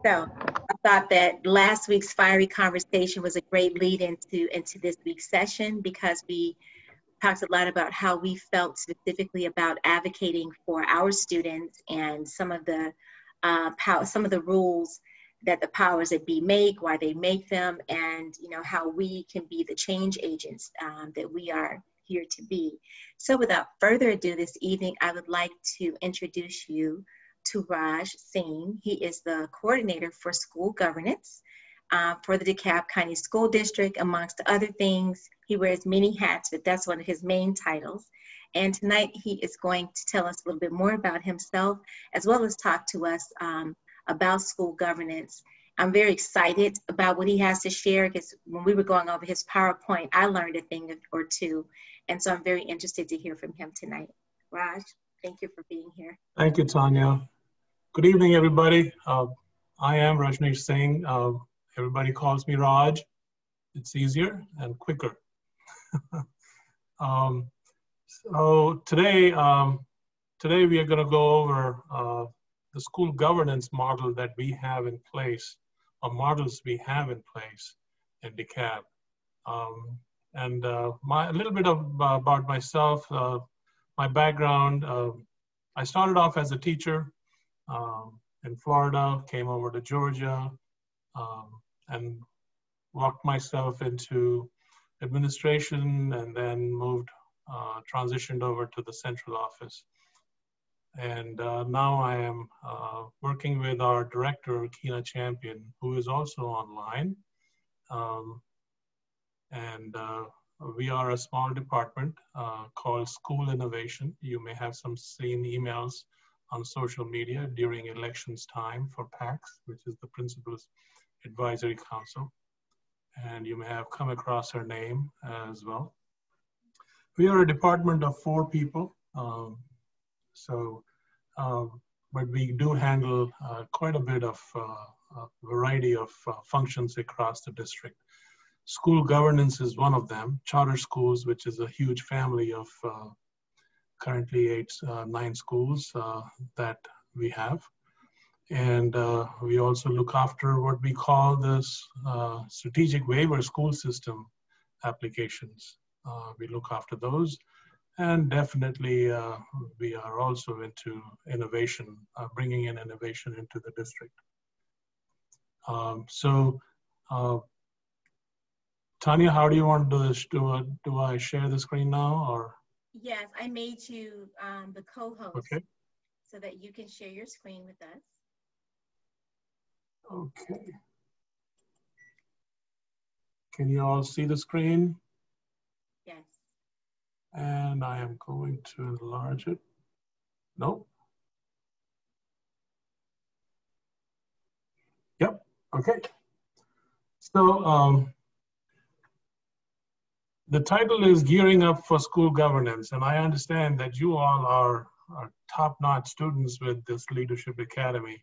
So I thought that last week's fiery conversation was a great lead into this week's session because we talked a lot about how we felt specifically about advocating for our students and some of the rules that the powers that be make, why they make them, and how we can be the change agents that we are here to be. So without further ado, this evening I would like to introduce you to Raj Singh. He is the coordinator for school governance for the DeKalb County School District. Amongst other things, he wears many hats, but that's one of his main titles. And tonight he is going to tell us a little bit more about himself, as well as talk to us about school governance. I'm very excited about what he has to share because when we were going over his PowerPoint, I learned a thing or two. And so I'm very interested to hear from him tonight. Raj, thank you for being here. Thank you, Tanya. Good evening, everybody. I am Rajneesh Singh. Everybody calls me Raj. It's easier and quicker. So today we are going to go over the school governance model that we have in place, or models we have in place in DeKalb. And a little bit about myself, my background. I started off as a teacher in Florida, came over to Georgia, and walked myself into administration, and then transitioned over to the central office. And now I am working with our director, Keena Champion, who is also online. We are a small department called School Innovation. You may have seen emails on social media during elections time for PACs, which is the Principals Advisory Council. And you may have come across her name as well. We are a department of 4 people. But we do handle quite a bit of a variety of functions across the district. School governance is one of them. Charter schools, which is a huge family of currently 9 schools that we have. And we also look after what we call this strategic waiver school system applications. We look after those. And definitely we are also into innovation, bringing in innovation into the district. Tanya, how do you want to do this? Do I share the screen now, or? Yes, I made you the co-host, okay, so that you can share your screen with us. Okay. Can you all see the screen? Yes. And I am going to enlarge it. Nope. Yep, okay. So the title is Gearing Up for School Governance, and I understand that you all are top-notch students with this Leadership Academy,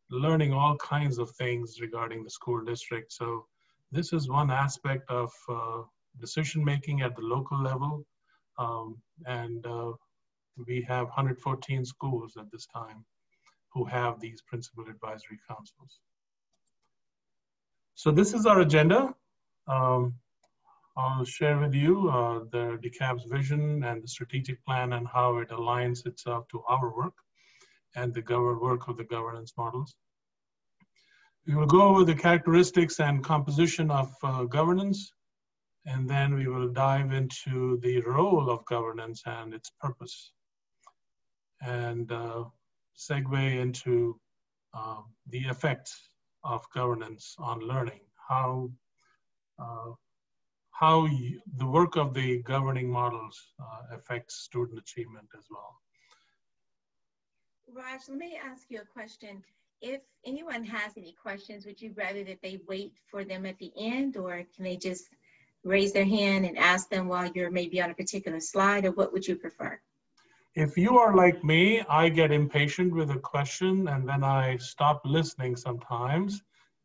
learning all kinds of things regarding the school district. So this is one aspect of decision-making at the local level, and we have 114 schools at this time who have these principal advisory councils. So this is our agenda. I'll share with you the DeKalb's vision and the strategic plan and how it aligns itself to our work and the work of the governance models. We will go over the characteristics and composition of governance, and then we will dive into the role of governance and its purpose, and segue into the effects of governance on learning, how the work of the governing models affects student achievement as well. Raj, let me ask you a question. If anyone has any questions, would you rather that they wait for them at the end, or can they just raise their hand and ask them while you're maybe on a particular slide, or what would you prefer? If you are like me, I get impatient with a question and then I stop listening sometimes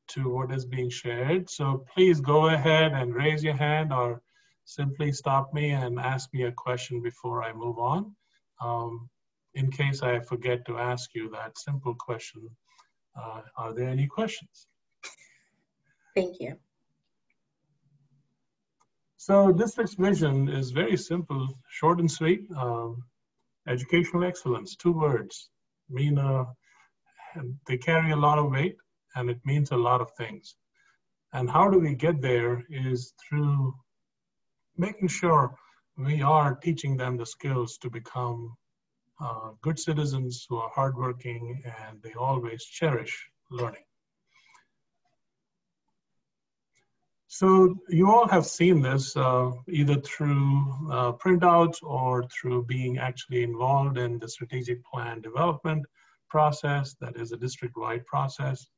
to what is being shared. So please go ahead and raise your hand, or simply stop me and ask me a question before I move on. In case I forget to ask you that simple question, Are there any questions? Thank you. So district's vision is very simple, short and sweet. Educational excellence, 2 words, they carry a lot of weight, and it means a lot of things. And how do we get there is through making sure we are teaching them the skills to become good citizens who are hardworking, and they always cherish learning. So you all have seen this either through printouts or through being actually involved in the strategic plan development process that is a district-wide process.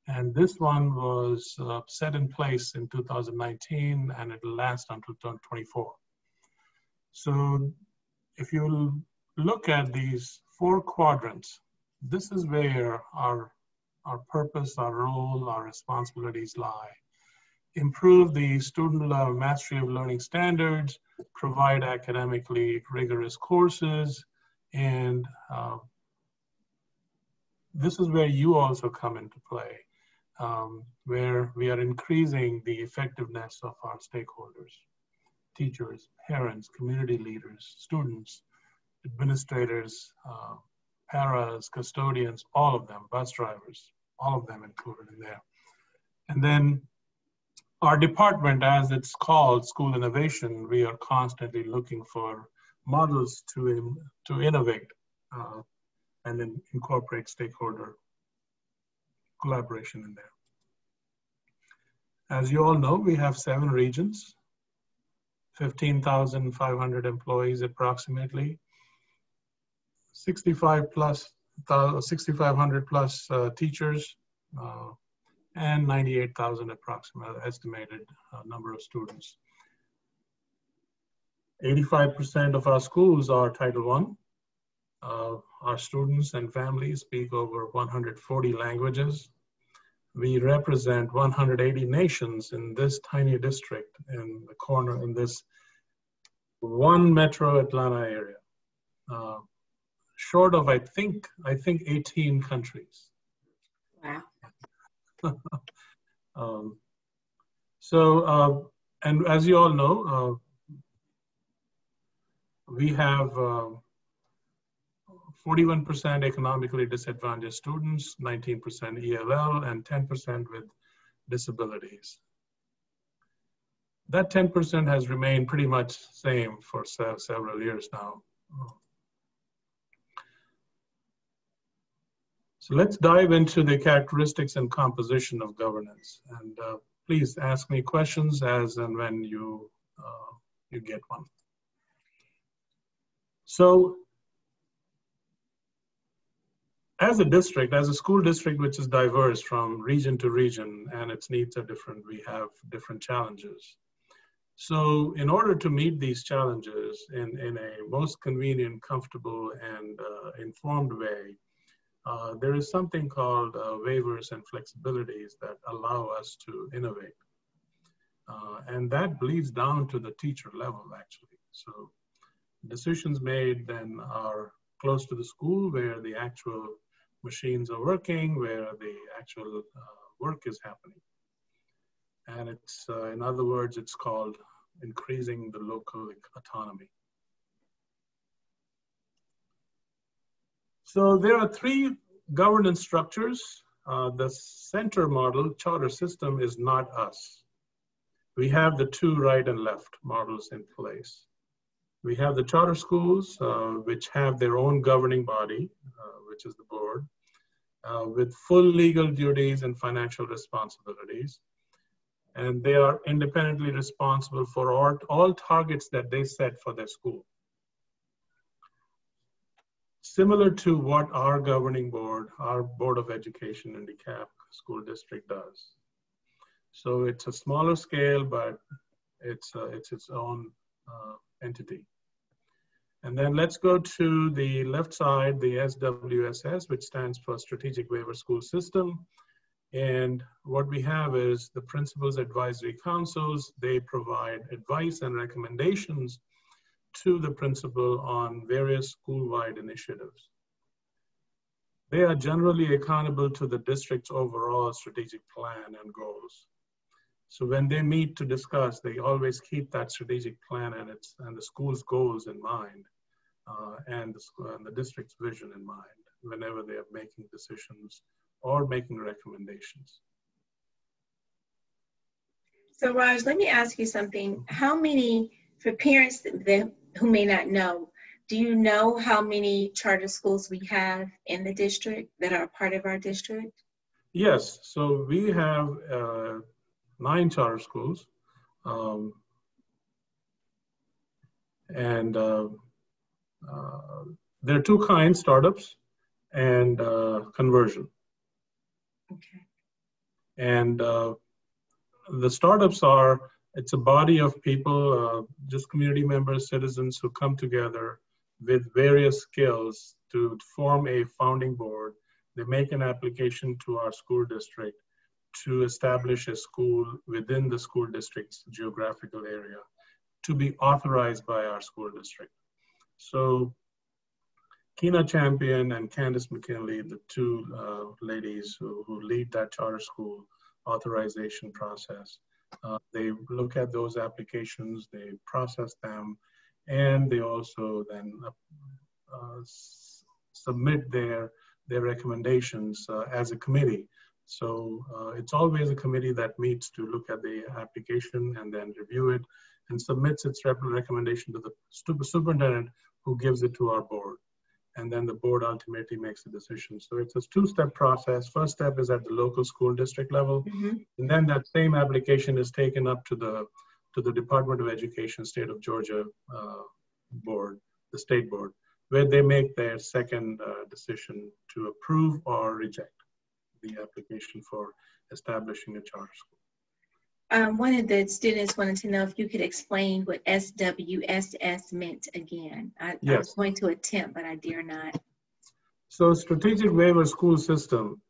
And this one was set in place in 2019, and it will last until 2024. So if you look at these 4 quadrants, this is where our purpose, our role, our responsibilities lie. Improve the student mastery of learning standards, provide academically rigorous courses, and this is where you also come into play, where we are increasing the effectiveness of our stakeholders, teachers, parents, community leaders, students, administrators, paras, custodians, all of them, bus drivers, all of them included in there. And then our department, as it's called, School Innovation, we are constantly looking for models to innovate and then incorporate stakeholder collaboration in there. As you all know, we have 7 regions, 15,500 employees approximately, 6,500 plus teachers, and 98,000 approximate estimated number of students. 85% of our schools are Title I. Our students and families speak over 140 languages. We represent 180 nations in this tiny district in the corner in this one metro Atlanta area. Short of, I think 18 countries. Wow. And as you all know, we have 41% economically disadvantaged students, 19% ELL, and 10% with disabilities. That 10% has remained pretty much same for several years now. So let's dive into the characteristics and composition of governance. And please ask me questions as and when you get one. So as a district, as a school district which is diverse from region to region and its needs are different, we have different challenges. So in order to meet these challenges in a most convenient, comfortable, and informed way, there is something called waivers and flexibilities that allow us to innovate. And that bleeds down to the teacher level, actually. So decisions made then are close to the school where the actual machines are working, where the actual work is happening. And it's, in other words, it's called increasing the local autonomy. So there are 3 governance structures. The center model, charter system, is not us. We have the 2 right and left models in place. We have the charter schools, which have their own governing body, which is the board, with full legal duties and financial responsibilities. And they are independently responsible for all targets that they set for their school. Similar to what our governing board, our Board of Education in DeKalb School District does. So it's a smaller scale, but it's its own entity. And then let's go to the left side, the SWSS, which stands for Strategic Waiver School System. And what we have is the Principals Advisory Councils. They provide advice and recommendations to the principal on various school-wide initiatives. They are generally accountable to the district's overall strategic plan and goals. So when they meet to discuss, they always keep that strategic plan and the school's goals in mind, and the district's vision in mind whenever they are making decisions or making recommendations. So Raj, let me ask you something. How many, for parents who may not know, do you know how many charter schools we have in the district that are a part of our district? Yes, so we have 9 charter schools, and there are 2 kinds, startups and conversion. Okay. And the startups it's a body of people, just community members, citizens who come together with various skills to form a founding board. They make an application to our school district to establish a school within the school district's geographical area to be authorized by our school district. So Kina Champion and Candace McKinley, the 2 ladies who lead that charter school authorization process, they look at those applications, they process them, and they also then submit their recommendations as a committee. So it's always a committee that meets to look at the application and then review it and submits its recommendation to the superintendent, who gives it to our board. And then the board ultimately makes a decision. So it's a 2-step process. First step is at the local school district level. Mm-hmm. And then that same application is taken up to the Department of Education, State of Georgia board, the state board, where they make their second decision to approve or reject the application for establishing a charter school. One of the students wanted to know if you could explain what SWSS meant again. Yes. I was going to attempt, but I dare not. So Strategic Waiver School System,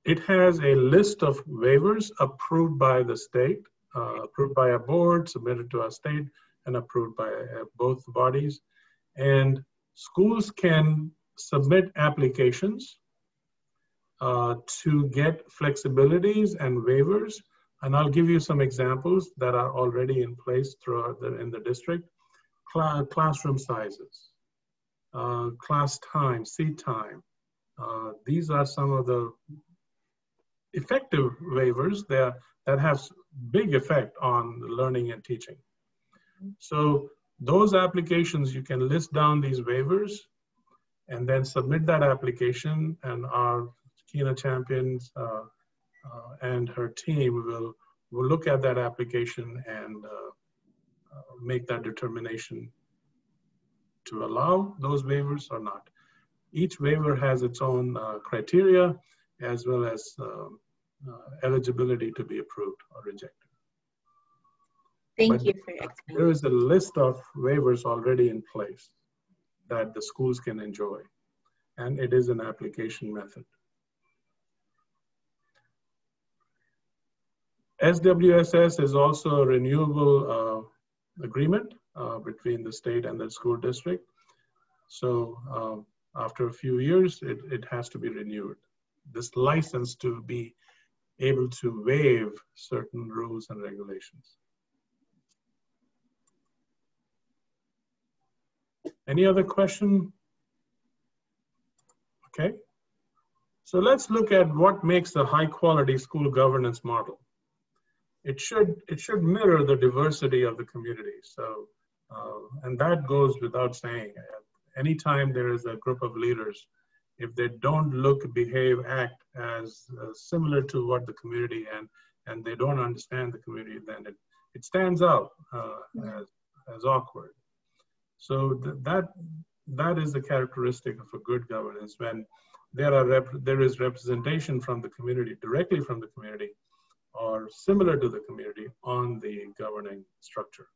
it has a list of waivers approved by the state, approved by a board, submitted to our state, and approved by both bodies. And schools can submit applications to get flexibilities and waivers. And I'll give you some examples that are already in place throughout in the district. Classroom sizes, class time, seat time. These are some of the effective waivers that have big effect on learning and teaching. So those applications, you can list down these waivers and then submit that application, and our Kina Champions and her team will look at that application and make that determination to allow those waivers or not. Each waiver has its own criteria, as well as eligibility to be approved or rejected. Thank you for explaining. There is a list of waivers already in place that the schools can enjoy, and it is an application method. SWSS is also a renewable agreement between the state and the school district. So after a few years, it has to be renewed. This license to be able to waive certain rules and regulations. Any other question? Okay. So let's look at what makes a high quality school governance model. It should mirror the diversity of the community. So, and that goes without saying. Anytime there is a group of leaders, if they don't look, behave, act as similar to what the community and they don't understand the community, then it stands out as awkward. So that is the characteristic of a good governance, when there is representation from the community, directly from the community, or similar to the community on the governing structure.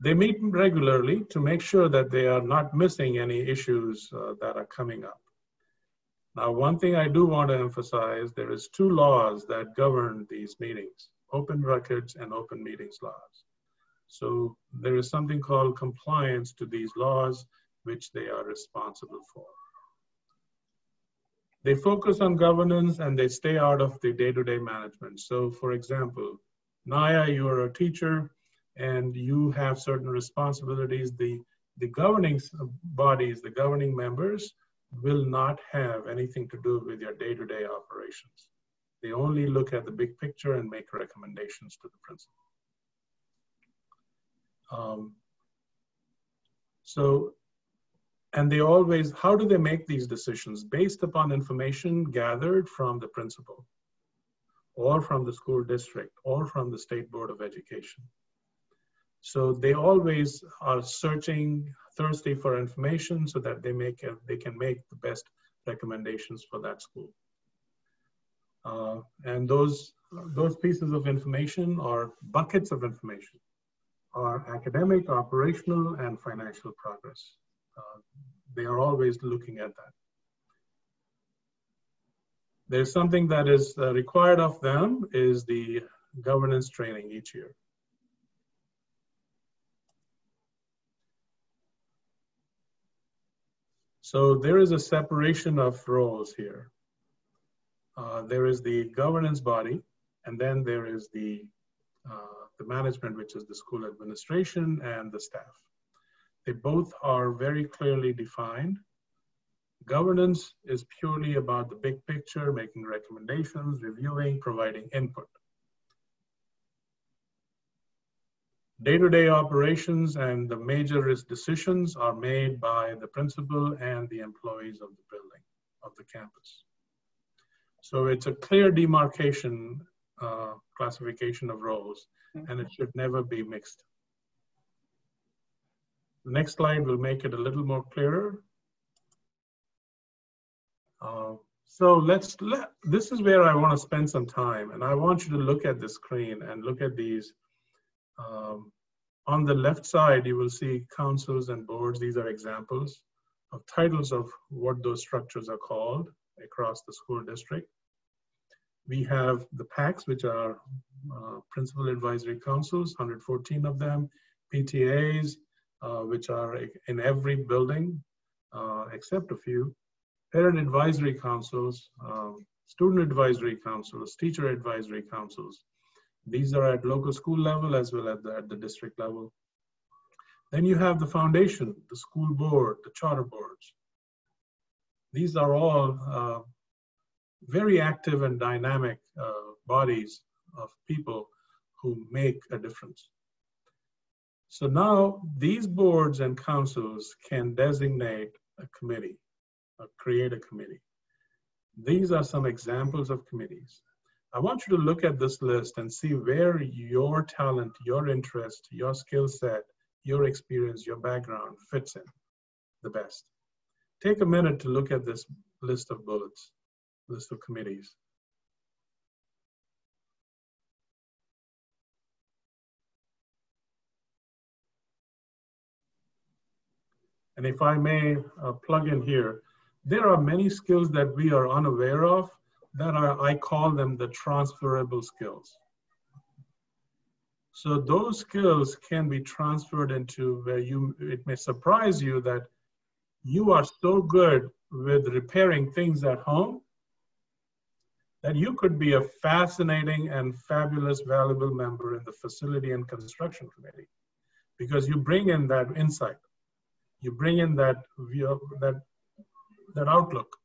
They meet regularly to make sure that they are not missing any issues that are coming up. Now, one thing I do want to emphasize, there is 2 laws that govern these meetings: open records and open meetings laws. So there is something called compliance to these laws, which they are responsible for. They focus on governance and they stay out of the day-to-day management. So for example, Naya, you're a teacher and you have certain responsibilities. The governing bodies, the governing members will not have anything to do with your day-to-day operations. They only look at the big picture and make recommendations to the principal. And they always, how do they make these decisions? Based upon information gathered from the principal or from the school district or from the State Board of Education. So they always are searching, thirsty for information so that they can make the best recommendations for that school. And those pieces of information or buckets of information are academic, operational, and financial progress. They are always looking at that. There's something that is required of them is the governance training each year. So there is a separation of roles here. There is the governance body, and then there is the management, which is the school administration and the staff. They both are very clearly defined. Governance is purely about the big picture, making recommendations, reviewing, providing input. Day-to-day operations and the major risk decisions are made by the principal and the employees of the building, of the campus. So it's a clear demarcation, classification of roles, and it should never be mixed. The next slide will make it a little more clearer. This is where I want to spend some time, and I want you to look at the screen and look at these. On the left side, you will see councils and boards. These are examples of titles of what those structures are called across the school district. We have the PACs, which are Principal Advisory Councils, 114 of them, PTAs, which are in every building, except a few, parent advisory councils, student advisory councils, teacher advisory councils. These are at local school level as well as at the district level. Then you have the foundation, the school board, the charter boards. These are all very active and dynamic bodies of people who make a difference. So now these boards and councils can designate a committee, or create a committee. These are some examples of committees. I want you to look at this list and see where your talent, your interest, your skill set, your experience, your background fits in the best. Take a minute to look at this list of bullets, list of committees. And if I may plug in here, there are many skills that we are unaware of that are, I call them the transferable skills. So those skills can be transferred into where it may surprise you that you are so good with repairing things at home that you could be a fascinating and fabulous, valuable member in the facility and construction committee because you bring in that insight. You bring in that view, that outlook.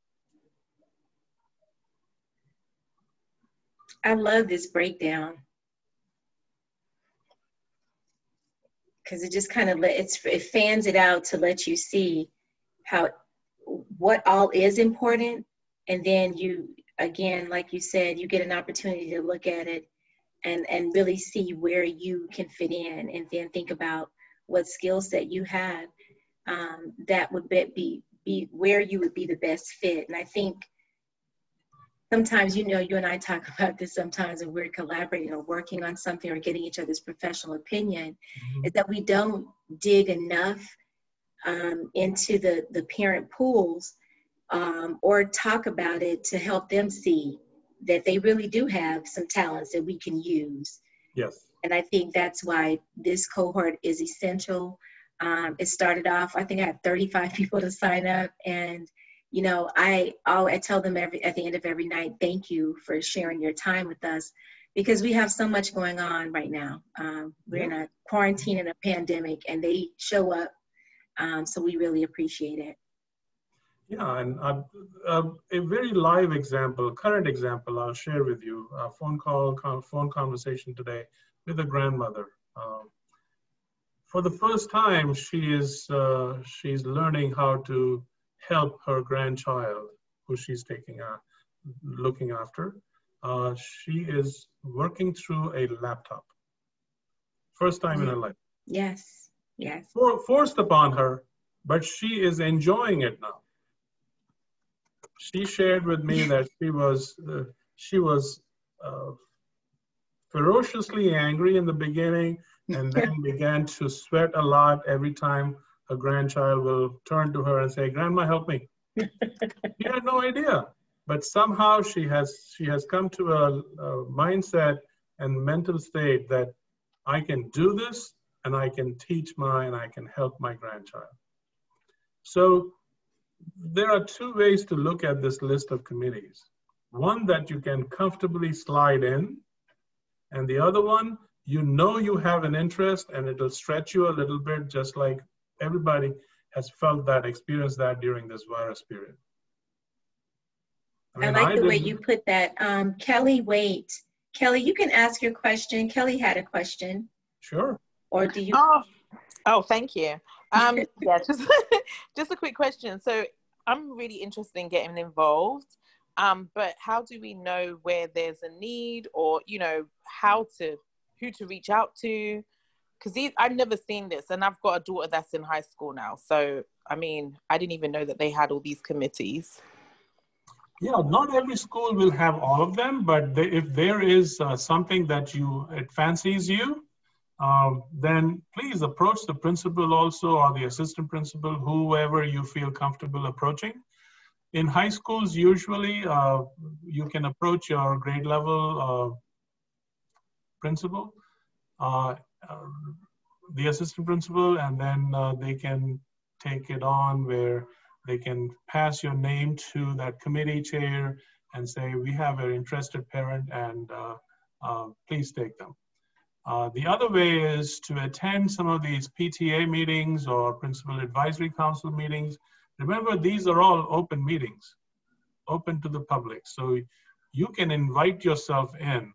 I love this breakdown because it just kind of it fans it out to let you see what all is important, and then you, again, like you said, you get an opportunity to look at it and really see where you can fit in, and then think about what skill set you have that would be where you would be the best fit. And I think sometimes, you and I talk about this sometimes when we're collaborating or working on something or getting each other's professional opinion, is that we don't dig enough into the parent pools or talk about it to help them see that they really do have some talents that we can use. Yes. And I think that's why this cohort is essential. It started off, I think I had 35 people to sign up. And, you know, I tell them at the end of every night, thank you for sharing your time with us, because we have so much going on right now. We're in a quarantine and a pandemic, and they show up. So we really appreciate it. Yeah, and a very live example, current example, I'll share with you. A phone conversation today with a grandmother. For the first time, she's learning how to help her grandchild, who she's looking after. She is working through a laptop. First time in her life. Yes, yes. Forced upon her, but she is enjoying it now. She shared with me that she was ferociously angry in the beginning, and then began to sweat a lot every time a grandchild will turn to her and say, "Grandma, help me." She had no idea, but somehow she has come to a mindset and mental state that I can do this, and I can and I can help my grandchild. So there are two ways to look at this list of committees. One that you can comfortably slide in, and the other one, you know you have an interest and it'll stretch you a little bit, just like everybody has felt that, experienced that during this virus period. I like the way you put that. Kelly, wait. Kelly, you can ask your question. Kelly had a question. Sure. Or do you? Oh, thank you. Yeah, just a quick question. So I'm really interested in getting involved, but how do we know where there's a need, or, you know, who to reach out to? Because I've never seen this, and I've got a daughter that's in high school now. So, I mean, I didn't even know that they had all these committees. Yeah, not every school will have all of them, but if there is something that it fancies you, then please approach the principal also, or the assistant principal, whoever you feel comfortable approaching. In high schools, usually you can approach your grade level principal, the assistant principal, and then they can take it on where they can pass your name to that committee chair and say, we have an interested parent, and please take them. The other way is to attend some of these PTA meetings or Principal Advisory Council meetings. Remember, these are all open meetings, open to the public. So you can invite yourself in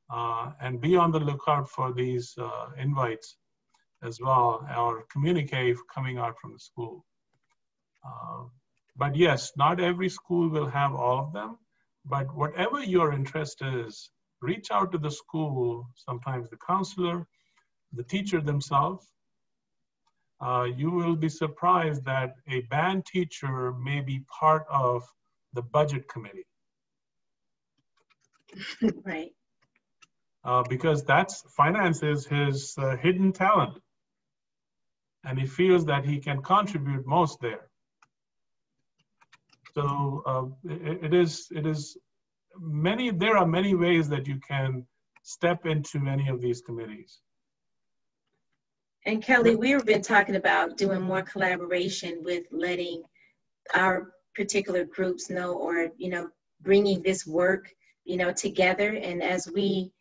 and be on the lookout for these invites as well, or communique coming out from the school. But yes, not every school will have all of them, but whatever your interest is, reach out to the school, sometimes the counselor, the teacher themselves. You will be surprised that a band teacher may be part of the budget committee. Right. Because finance is his hidden talent. And he feels that he can contribute most there. So there are many ways that you can step into any of these committees. And Kelly, we've been talking about doing more collaboration with letting our particular groups know, or, you know, bringing this work, you know, together. And as we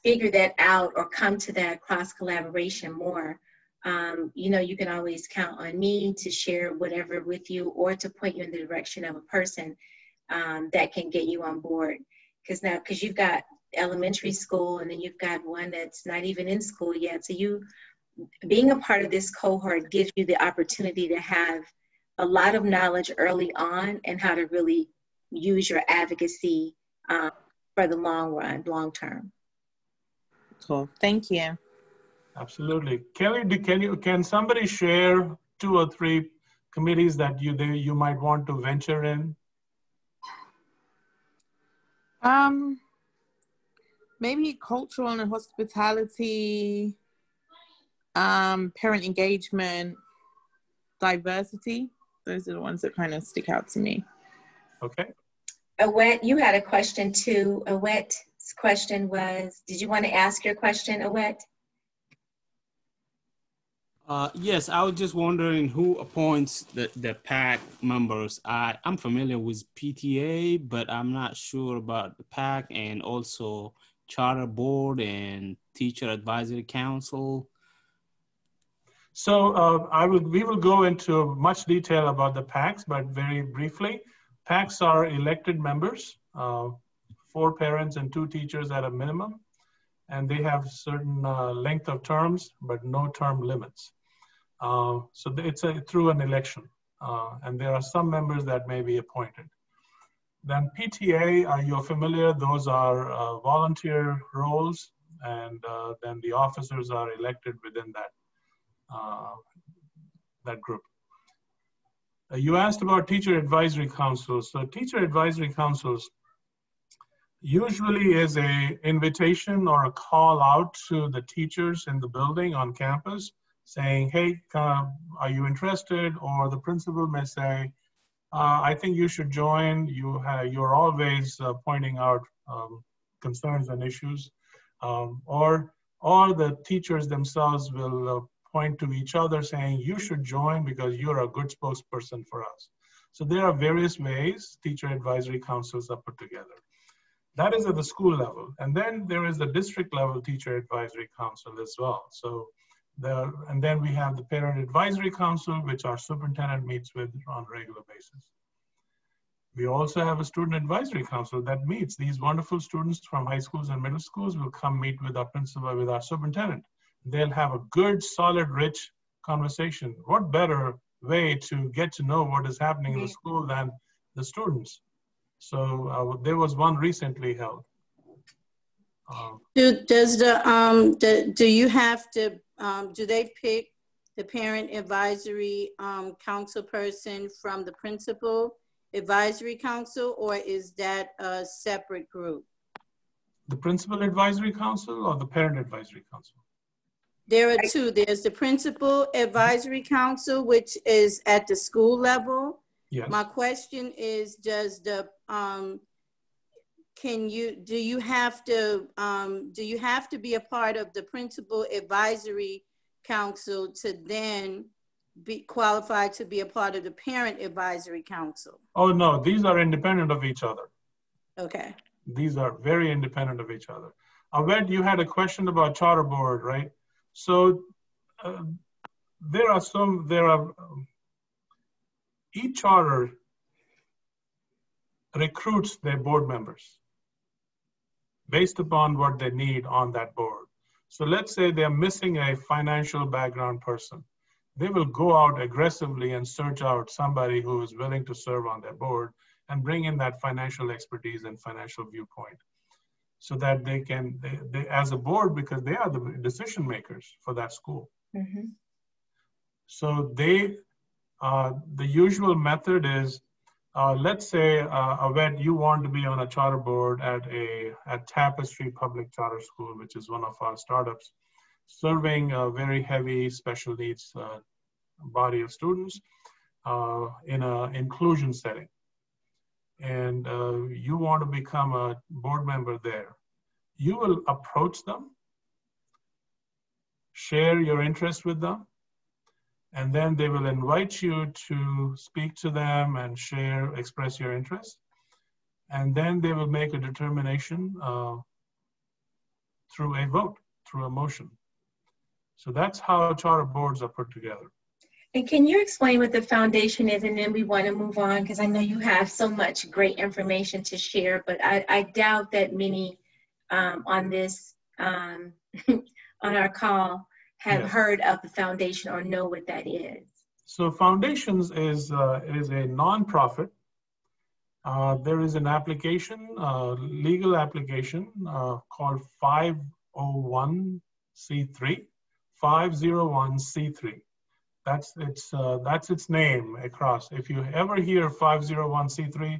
figure that out or come to that cross collaboration more, you know, you can always count on me to share whatever with you, or to point you in the direction of a person that can get you on board. Because you've got elementary school, and then you've got one that's not even in school yet. So being a part of this cohort gives you the opportunity to have a lot of knowledge early on, and how to really use your advocacy for the long term. Cool, thank you. Absolutely. Kelly, can somebody share 2 or 3 committees that you might want to venture in? Maybe cultural and hospitality, parent engagement, diversity. Those are the ones that kind of stick out to me. Okay. Awet, you had a question too. Awet's question was, did you want to ask your question, Awet? Yes, I was just wondering who appoints the PAC members. I'm familiar with PTA, but I'm not sure about the PAC and also Charter Board and Teacher Advisory Council. So we will go into much detail about the PACs, but very briefly, PACs are elected members, 4 parents and 2 teachers at a minimum, and they have certain length of terms, but no term limits. So it's through an election, and there are some members that may be appointed. Then PTA, are you familiar? Those are volunteer roles, and then the officers are elected within that group. You asked about teacher advisory councils. So teacher advisory councils usually is a invitation or a call out to the teachers in the building on campus saying, hey, are you interested? Or the principal may say, I think you should join. You're always pointing out concerns and issues. Or the teachers themselves will point to each other saying, you should join because you're a good spokesperson for us. So there are various ways teacher advisory councils are put together. That is at the school level. And then there is the district level teacher advisory council as well. So and then we have the parent advisory council, which our superintendent meets with on a regular basis. We also have a student advisory council that meets. These wonderful students from high schools and middle schools will come meet with our principal, with our superintendent. They'll have a good, solid, rich conversation. What better way to get to know what is happening in the school than the students? So there was one recently held. Do you have to, do they pick the parent advisory council person from the principal advisory council, or is that a separate group? The principal advisory council or the parent advisory council? There are 2. There's the principal advisory council, which is at the school level. Yes. My question is, does the do you have to be a part of the principal advisory council to then be qualified to be a part of the parent advisory council? Oh no, these are independent of each other. Okay. These are very independent of each other. Awed, you had a question about charter board, right? So each charter recruits their board members based upon what they need on that board. So let's say they're missing a financial background person. They will go out aggressively and search out somebody who is willing to serve on their board and bring in that financial expertise and financial viewpoint so that they can, as a board, because they are the decision makers for that school. Mm-hmm. So the usual method is, let's say, Awed, you want to be on a charter board at Tapestry Public Charter School, which is one of our startups, serving a very heavy special needs body of students in an inclusion setting. And you want to become a board member there. You will approach them, share your interest with them, and then they will invite you to speak to them and express your interest. And then they will make a determination through a vote, through a motion. So that's how charter boards are put together. And can you explain what the foundation is, and then we want to move on, because I know you have so much great information to share, but I doubt that many on this, on our call have heard of the foundation or know what that is. So foundations is a nonprofit. There is an application, legal application called 501c3, 501c3. That's its name across. If you ever hear 501c3,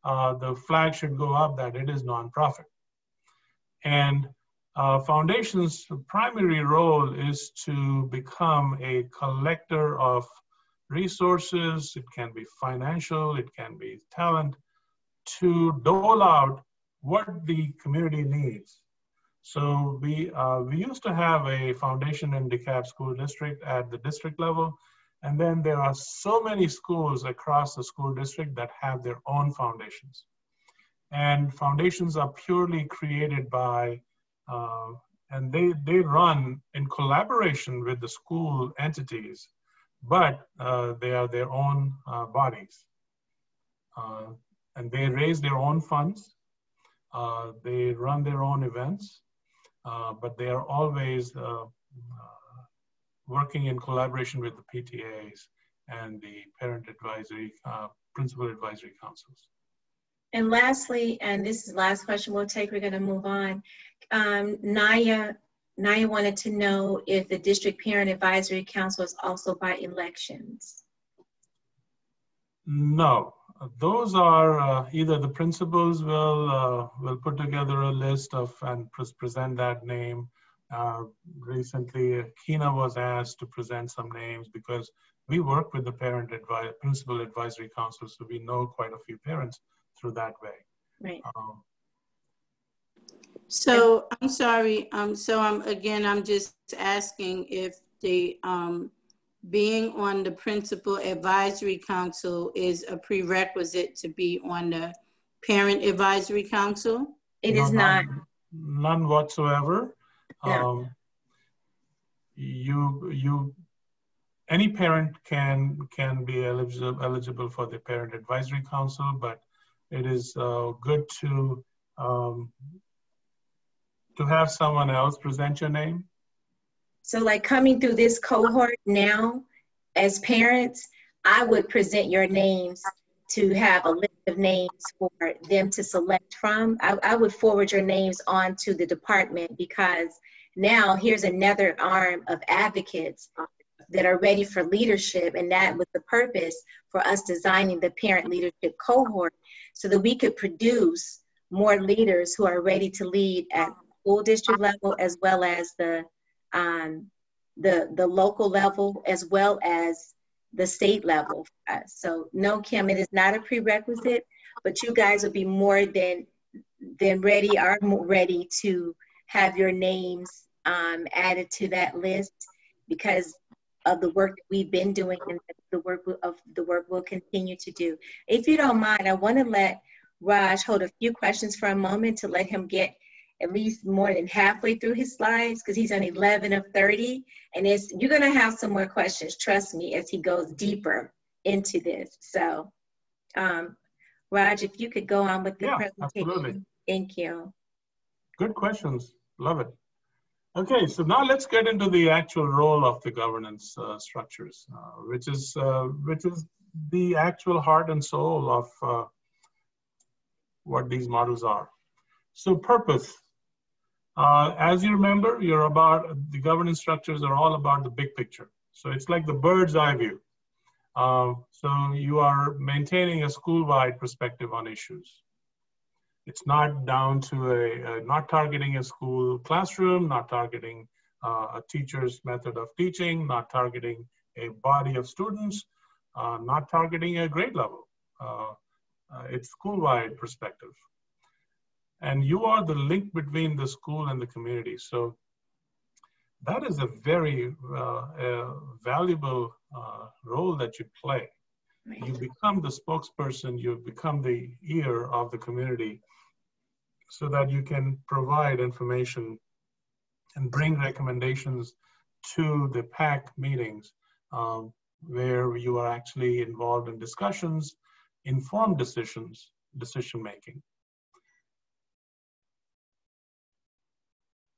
the flag should go up that it is nonprofit. And foundation's primary role is to become a collector of resources. It can be financial, it can be talent, to dole out what the community needs. So we used to have a foundation in DeKalb School District at the district level, and then there are so many schools across the school district that have their own foundations. And foundations are purely created by, and they run in collaboration with the school entities, but they are their own bodies. And they raise their own funds, they run their own events, but they are always working in collaboration with the PTAs and the parent advisory, principal advisory councils. And lastly, and this is the last question we'll take, we're going to move on. Naya wanted to know if the district parent advisory council is also by elections. No, those are either the principals will put together a list of and present that name. Recently, Kina was asked to present some names because we work with the principal advisory council, so we know quite a few parents through that way. Right. So I'm sorry. So I'm just asking if the being on the principal advisory council is a prerequisite to be on the parent advisory council. It is not. None whatsoever. No. Any parent can be eligible for the parent advisory council, but it is good to have someone else present your name. So like coming through this cohort now, as parents, I would present your names to have a list of names for them to select from. I would forward your names on to the department, because now here's another arm of advocates that are ready for leadership, and that was the purpose for us designing the parent leadership cohort, so that we could produce more leaders who are ready to lead at school district level, as well as the local level, as well as the state level. So no, Kim, it is not a prerequisite, but you guys will be more than ready, are ready to have your names added to that list, because of the work that we've been doing and the work we'll continue to do. If you don't mind, I want to let Raj hold a few questions for a moment to let him get at least more than halfway through his slides, because he's on 11 of 30, and you're going to have some more questions, trust me, as he goes deeper into this. So, Raj, if you could go on with the presentation. Absolutely. Thank you. Good questions, love it. Okay, so now let's get into the actual role of the governance structures, which is the actual heart and soul of what these models are. So purpose. As you remember, the governance structures are all about the big picture. So it's like the bird's eye view. So you are maintaining a school-wide perspective on issues. It's not down to not targeting a school classroom, not targeting a teacher's method of teaching, not targeting a body of students, not targeting a grade level. It's school-wide perspective. And you are the link between the school and the community. So that is a very valuable role that you play. You become the spokesperson, you become the ear of the community, so that you can provide information and bring recommendations to the PAC meetings, where you are actually involved in discussions, informed decision making.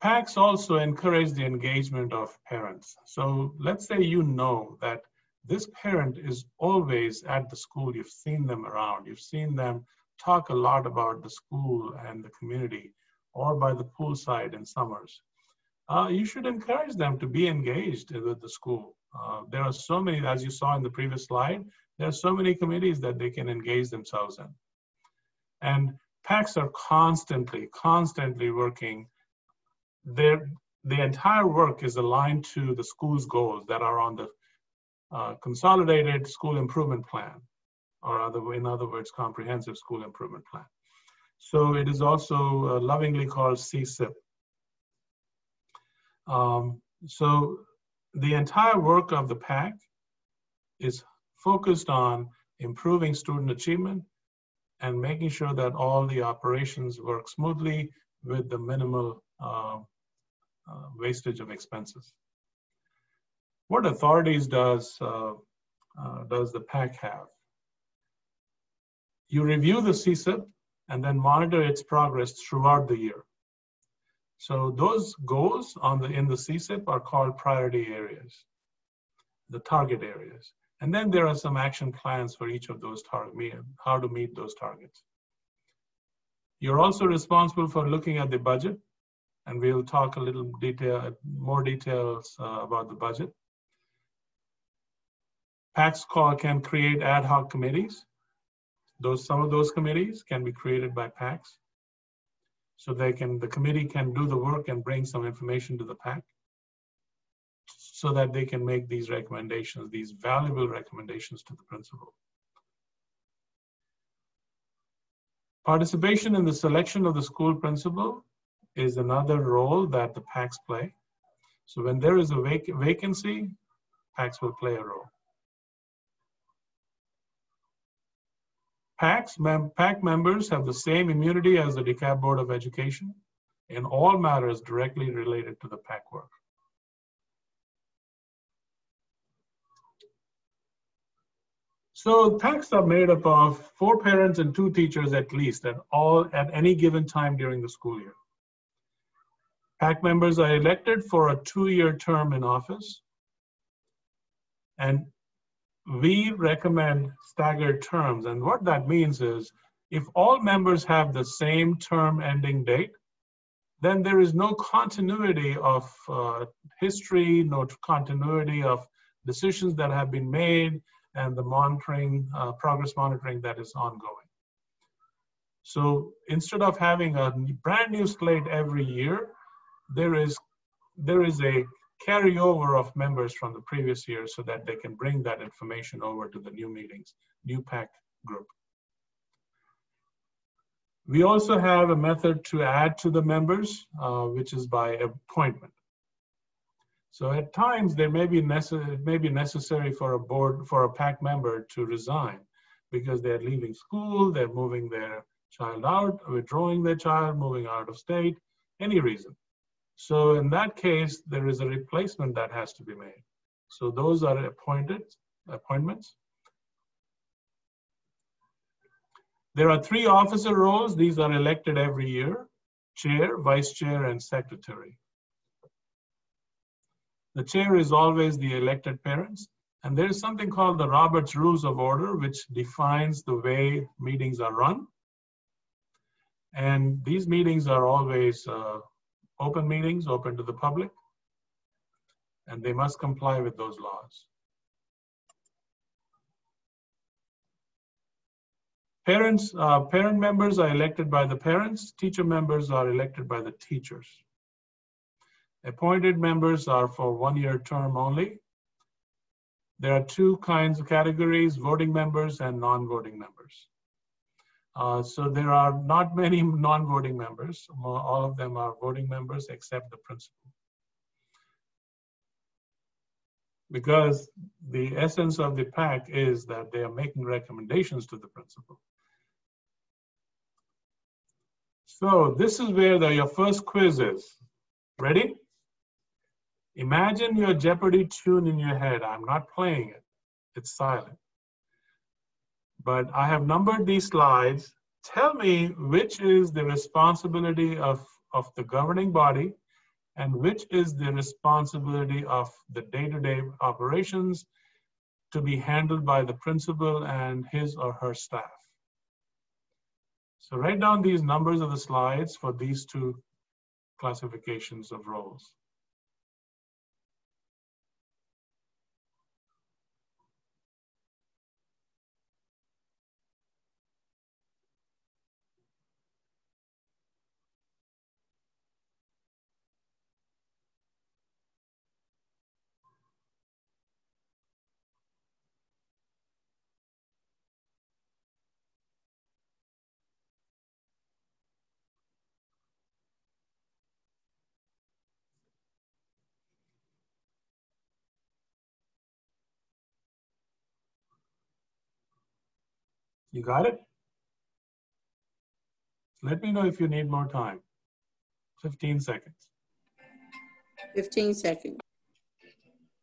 PACs also encourage the engagement of parents. So let's say you know that this parent is always at the school, you've seen them around, you've seen them talk a lot about the school and the community, or by the poolside in summers. You should encourage them to be engaged with the school. There are so many, as you saw in the previous slide, there are so many committees that they can engage themselves in. And PACs are constantly working. The entire work is aligned to the school's goals that are on the Consolidated School Improvement Plan, or in other words, Comprehensive School Improvement Plan. So it is also lovingly called CSIP. So the entire work of the PAC is focused on improving student achievement and making sure that all the operations work smoothly with the minimal wastage of expenses. What authorities does the PAC have? You review the CSIP and then monitor its progress throughout the year. So those goals in the CSIP are called priority areas, the target areas. And then there are some action plans for each of those targets, how to meet those targets. You're also responsible for looking at the budget, and we'll talk a little more details about the budget. PAC's can create ad hoc committees. Some of those committees can be created by PACs. So the committee can do the work and bring some information to the PAC so that they can make these recommendations, these valuable recommendations to the principal. Participation in the selection of the school principal is another role that the PACs play. So when there is a vacancy, PACs will play a role. PAC members have the same immunity as the DeKalb Board of Education in all matters directly related to the PAC work. So PACs are made up of 4 parents and 2 teachers at least at any given time during the school year. PAC members are elected for a 2-year term in office, and we recommend staggered terms. And what that means is if all members have the same term ending date, then there is no continuity of history, no continuity of decisions that have been made, and the monitoring, progress monitoring that is ongoing. So instead of having a brand new slate every year, there is a carryover of members from the previous year so that they can bring that information over to the new meetings, new PAC group. We also have a method to add to the members, which is by appointment. So at times it may be necessary for a PAC member to resign because they're leaving school, they're moving their child out, withdrawing their child, moving out of state, any reason. So in that case, there is a replacement that has to be made. So those are appointments. There are 3 officer roles. These are elected every year: chair, vice chair, and secretary. The chair is always the elected parents. And there is something called the Roberts Rules of Order, which defines the way meetings are run. And these meetings are always open meetings, open to the public, and they must comply with those laws. Parent members are elected by the parents. Teacher members are elected by the teachers. Appointed members are for 1-year term only. There are 2 kinds of categories: voting members and non-voting members. So there are not many non-voting members. All of them are voting members except the principal. Because the essence of the PAC is that they are making recommendations to the principal. So this is where your first quiz is. Ready? Imagine your Jeopardy tune in your head. I'm not playing it. It's silent. But I have numbered these slides. Tell me which is the responsibility of the governing body and which is the responsibility of the day-to-day operations to be handled by the principal and his or her staff. So write down these numbers of the slides for these 2 classifications of roles. You got it? Let me know if you need more time. 15 seconds. 15 seconds.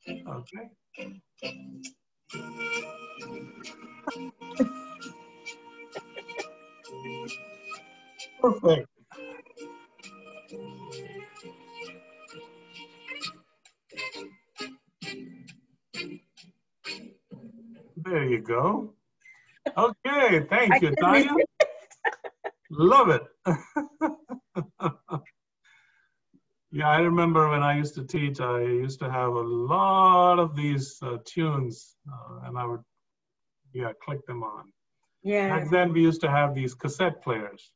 Okay. Perfect. There you go. Okay, thank you, Tanya. Love it. Yeah, I remember when I used to teach, I used to have a lot of these tunes, and I would, click them on. Yeah. Back then, we used to have these cassette players.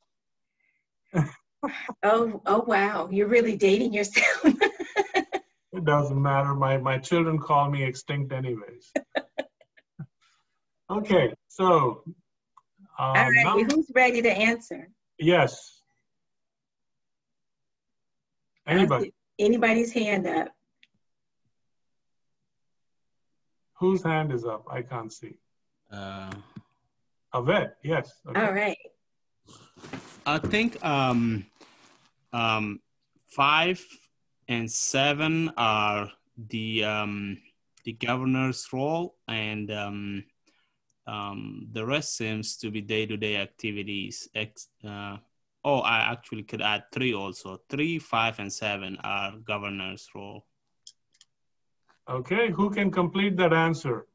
Oh, wow. You're really dating yourself. It doesn't matter. My children call me extinct anyways. Okay, so. All right, who's ready to answer? Yes. Anybody? Anybody's hand up. Whose hand is up? I can't see. Aved, yes. Okay. All right. I think 5 and 7 are the governor's role, and the rest seems to be day-to-day activities. I actually could add 3 also. 3, 5, and 7 are governor's role. Okay, who can complete that answer?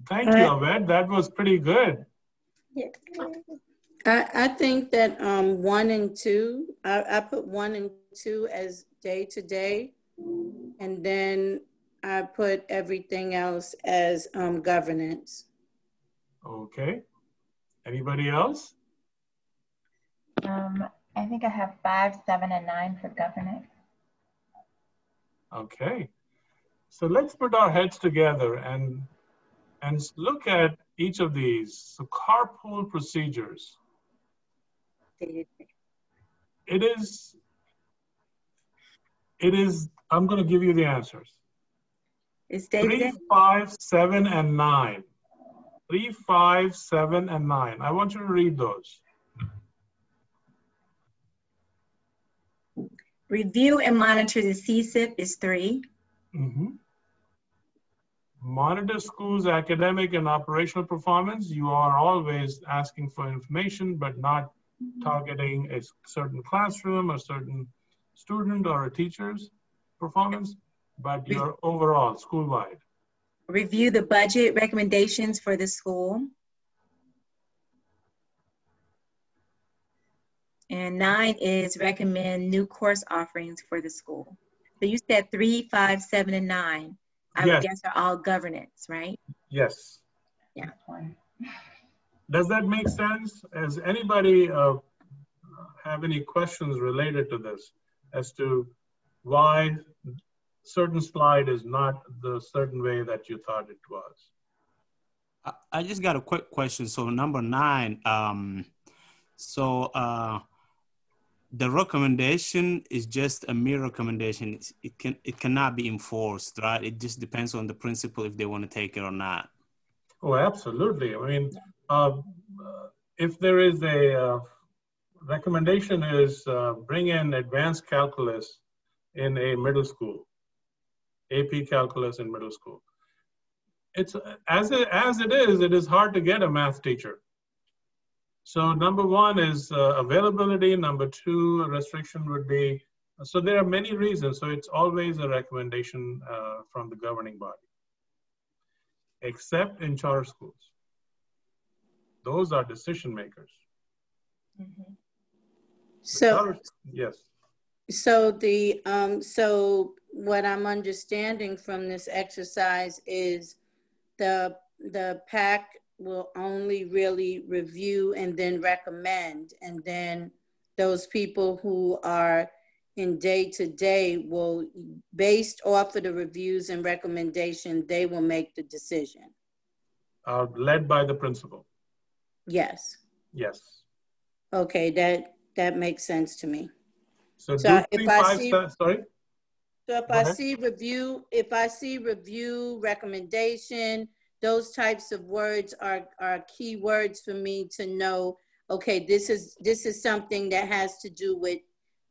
Thank you, Aved. That was pretty good. Yeah. I think that 1 and 2, I put 1 and 2 as day-to-day, and then I put everything else as governance. Okay. Anybody else? I think I have 5, 7, and 9 for governance. Okay. So let's put our heads together and look at each of these. So carpool procedures. It is, I'm going to give you the answers. It's 3, 5, 7, and 9. 3, 5, 7, and 9. I want you to read those. Review and monitor the CSIP is 3. Mm-hmm. Monitor schools' academic and operational performance. You are always asking for information, but not targeting a certain classroom, a certain student, or a teacher's performance, but your overall school-wide. Review the budget recommendations for the school. And 9 is recommend new course offerings for the school. So you said 3, 5, 7, and 9. I would guess are all governance, right? Yes. Yeah. Does that make sense? Does anybody have any questions related to this as to why certain slide is not the certain way that you thought it was? I just got a quick question. So number 9, the recommendation is just a mere recommendation. It cannot be enforced, right? It just depends on the principal if they want to take it or not. Oh, absolutely. I mean, if there is a recommendation is bring in advanced calculus in a middle school, AP calculus in middle school. It's as it is hard to get a math teacher. So number 1 is availability. Number 2, a restriction would be, so there are many reasons. So it's always a recommendation from the governing body, except in charter schools. Those are decision makers. Mm-hmm. So, yes. So so what I'm understanding from this exercise is the PAC will only really review and then recommend, and then those people who are in day-to-day will, based off of the reviews and recommendation, they will make the decision. Led by the principal. Yes. Yes. Okay, that makes sense to me. So if I see review recommendation, those types of words are key words for me to know, okay, this is something that has to do with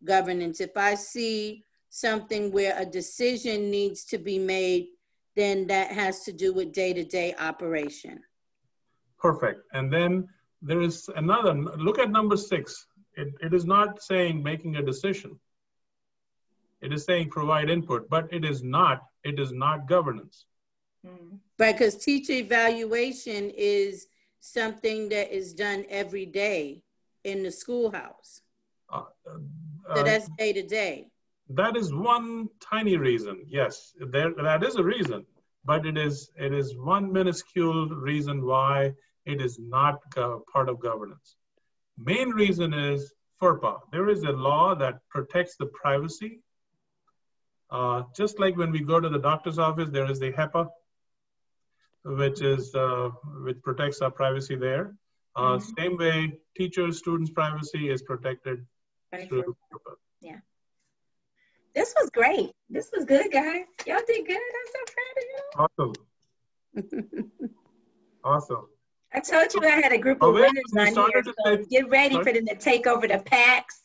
governance. If I see something where a decision needs to be made, then that has to do with day-to-day operation. Perfect. And then there is another, look at number 6. It is not saying making a decision. It is saying provide input, but it is not governance. Right, because teacher evaluation is something that is done every day in the schoolhouse. So that's day to day. That is one tiny reason. Yes, that is a reason, but it is one minuscule reason why it is not part of governance. Main reason is FERPA. There is a law that protects the privacy. Just like when we go to the doctor's office, there is the HEPA, which protects our privacy there. Same way, teachers, students' privacy is protected through FERPA. Yeah. This was great. This was good, guys. Y'all did good. I'm so proud of you. Awesome. Awesome. I told you I had a group of winners on here, so get ready for them to take over the PACs.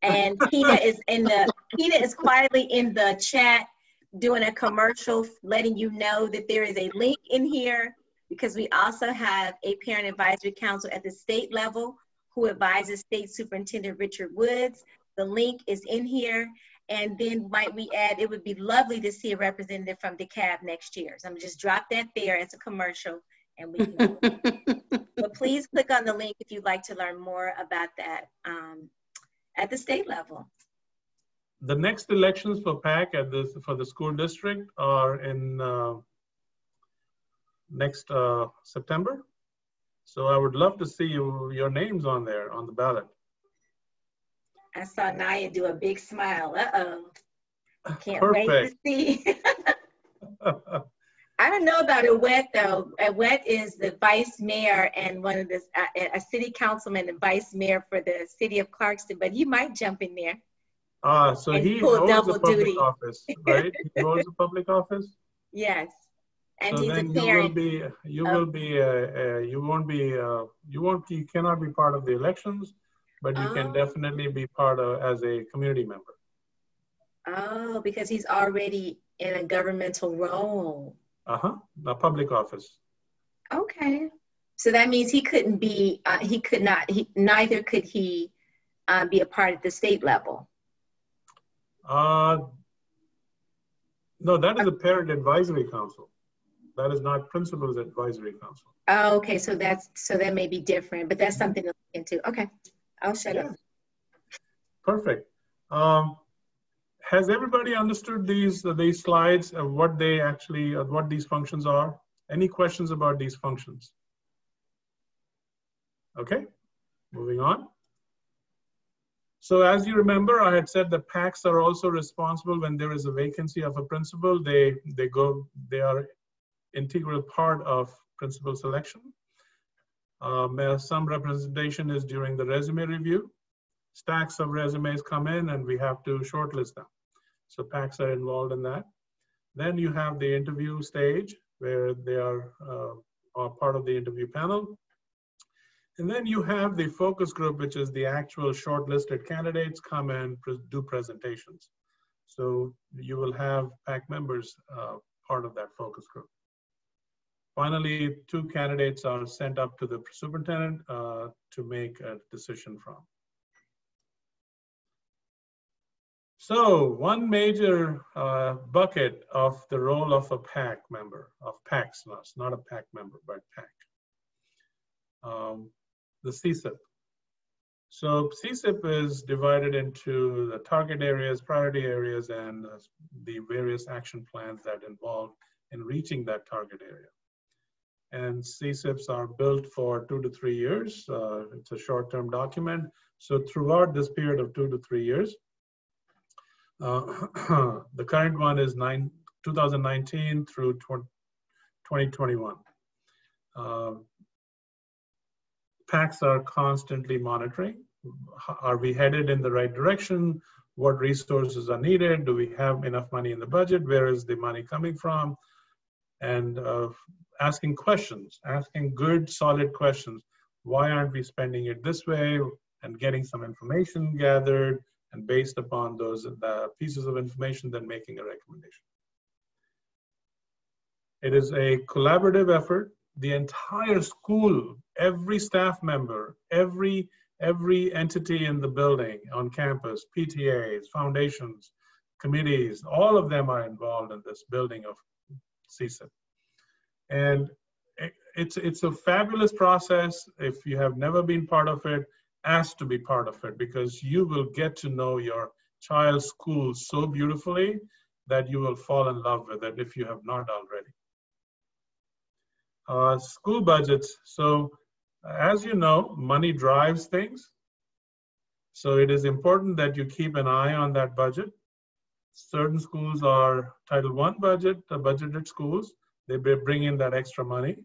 And Tina is quietly in the chat doing a commercial, letting you know that there is a link in here, because we also have a parent advisory council at the state level who advises State Superintendent Richard Woods. The link is in here. And then might we add, it would be lovely to see a representative from DeKalb next year. So I'm gonna just drop that there as a commercial, and we can but please click on the link if you'd like to learn more about that at the state level. The next elections for PAC for the school district are in next September. So I would love to see your names on there on the ballot. I saw Naya do a big smile. Uh-oh. Can't Perfect. wait to see. I don't know about Awet though. Awet is the vice mayor and one of the a city councilman and vice mayor for the city of Clarkston, but he might jump in there. So he holds a public office, right? He holds a public office? Yes. And so he's then a parent. You cannot be part of the elections, but you can definitely be part of as a community member. Oh, because he's already in a governmental role. A public office. Okay. So that means he couldn't be, neither could he be a part at the state level. No, that is a parent advisory council. That is not principal's advisory council. Oh, okay. So that may be different, but that's something to look into. Okay. I'll shut up. Perfect. Has everybody understood these slides of what they actually, what these functions are? Any questions about these functions? Okay, moving on. So as you remember, I had said the PACs are also responsible when there is a vacancy of a principal. They are integral part of principal selection. Some representation is during the resume review. Stacks of resumes come in and we have to shortlist them. So PACs are involved in that. Then you have the interview stage where they are part of the interview panel. And then you have the focus group, which is the actual shortlisted candidates come and do presentations. So you will have PAC members part of that focus group. Finally, 2 candidates are sent up to the superintendent to make a decision from. So one major bucket of the role of a PAC member, of PACs, not a PAC member, but PAC, the CSIP. So CSIP is divided into the target areas, priority areas, and the various action plans that involve in reaching that target area. And CSIPs are built for 2 to 3 years. It's a short-term document. So throughout this period of 2 to 3 years, the current one is 2019 through 2021. PACs are constantly monitoring. Are we headed in the right direction? What resources are needed? Do we have enough money in the budget? Where is the money coming from? and asking questions, asking good, solid questions. Why aren't we spending it this way? And getting some information gathered, and based upon those pieces of information, then making a recommendation. It is a collaborative effort. The entire school, every staff member, every entity in the building, on campus, PTAs, foundations, committees, all of them are involved in this building of CSIP. And it's a fabulous process. If you have never been part of it, ask to be part of it, because you will get to know your child's school so beautifully that you will fall in love with it if you have not already. School budgets. So as you know, money drives things. So it is important that you keep an eye on that budget. Certain schools are Title I budgeted schools. They bring in that extra money.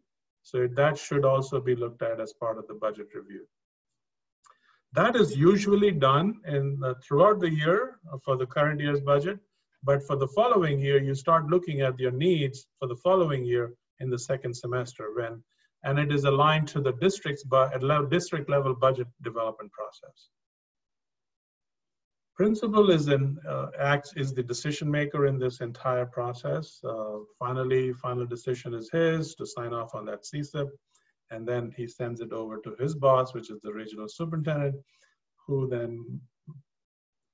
So that should also be looked at as part of the budget review. That is usually done throughout the year for the current year's budget. But for the following year, you start looking at your needs for the following year in the second semester, and it is aligned to the district level budget development process. Principal is the decision maker in this entire process. Final decision is his to sign off on that CSIP, and then he sends it over to his boss, which is the regional superintendent, who then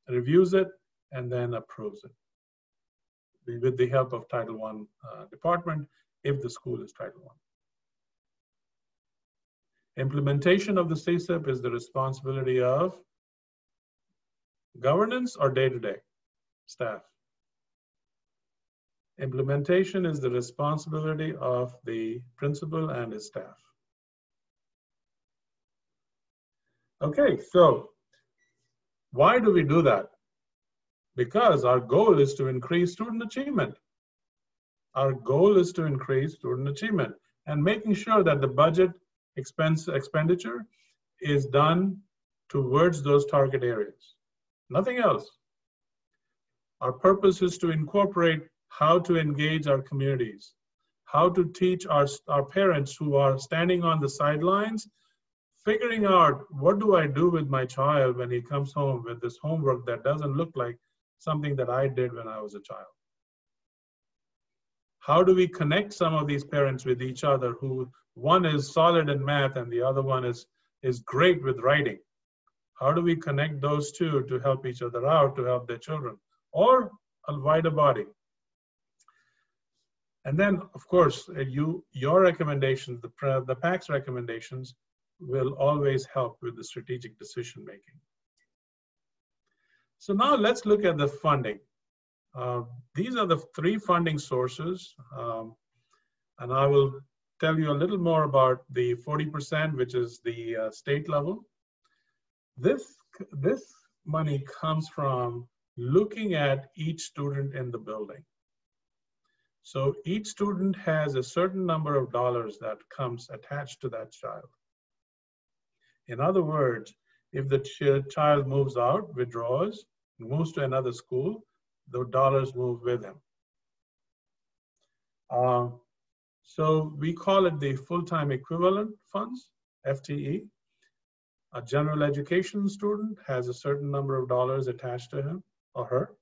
reviews it and then approves it with the help of Title I department, if the school is Title I. Implementation of the CSIP is the responsibility of governance or day-to-day staff. Implementation is the responsibility of the principal and his staff. Okay, so why do we do that? Because our goal is to increase student achievement. Our goal is to increase student achievement, and making sure that the budget expenditure is done towards those target areas. Nothing else. Our purpose is to incorporate how to engage our communities, how to teach our parents who are standing on the sidelines, figuring out, what do I do with my child when he comes home with this homework that doesn't look like something that I did when I was a child? How do we connect some of these parents with each other, who one is solid in math and the other one is great with writing? How do we connect those two to help each other out, to help their children, or a wider body? And then, of course, your recommendations, the PAC's recommendations, will always help with the strategic decision making. So now let's look at the funding. These are the three funding sources, and I will tell you a little more about the 40%, which is the state level. This money comes from looking at each student in the building. So each student has a certain number of dollars that comes attached to that child. In other words, if the child moves out, withdraws, moves to another school, the dollars move with him. So we call it the full-time equivalent funds, FTE. A general education student has a certain number of dollars attached to him or her.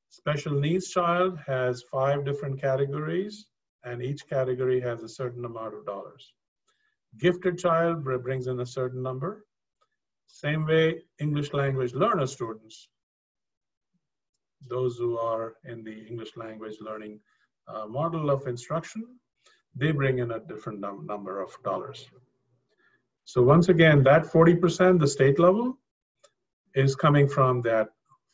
Special needs child has 5 different categories, and each category has a certain amount of dollars. Gifted child brings in a certain number. Same way, English language learner students, those who are in the English language learning model of instruction, they bring in a different number of dollars. So once again, that 40%, the state level, is coming from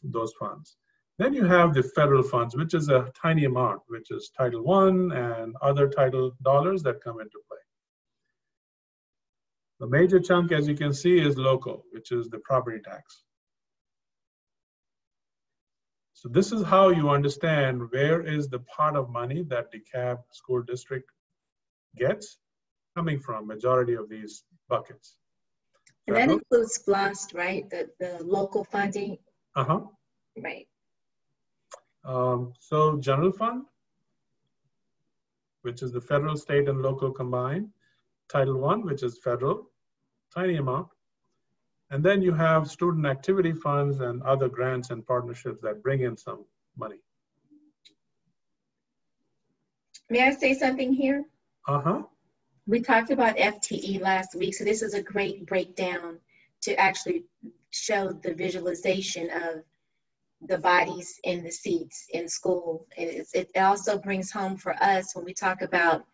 those funds. Then you have the federal funds, which is a tiny amount, which is Title I and other title dollars that come into play. The major chunk, as you can see, is local, which is the property tax. So this is how you understand where is the pot of money that DeKalb School District gets coming from, majority of these buckets. And that includes FLOST, right? The local funding? Uh-huh. Right. So general fund, which is the federal, state, and local combined. Title I, which is federal, tiny amount. And then you have student activity funds and other grants and partnerships that bring in some money. May I say something here? Uh-huh. We talked about FTE last week, so this is a great breakdown to actually show the visualization of the bodies in the seats in school. It also brings home for us when we talk about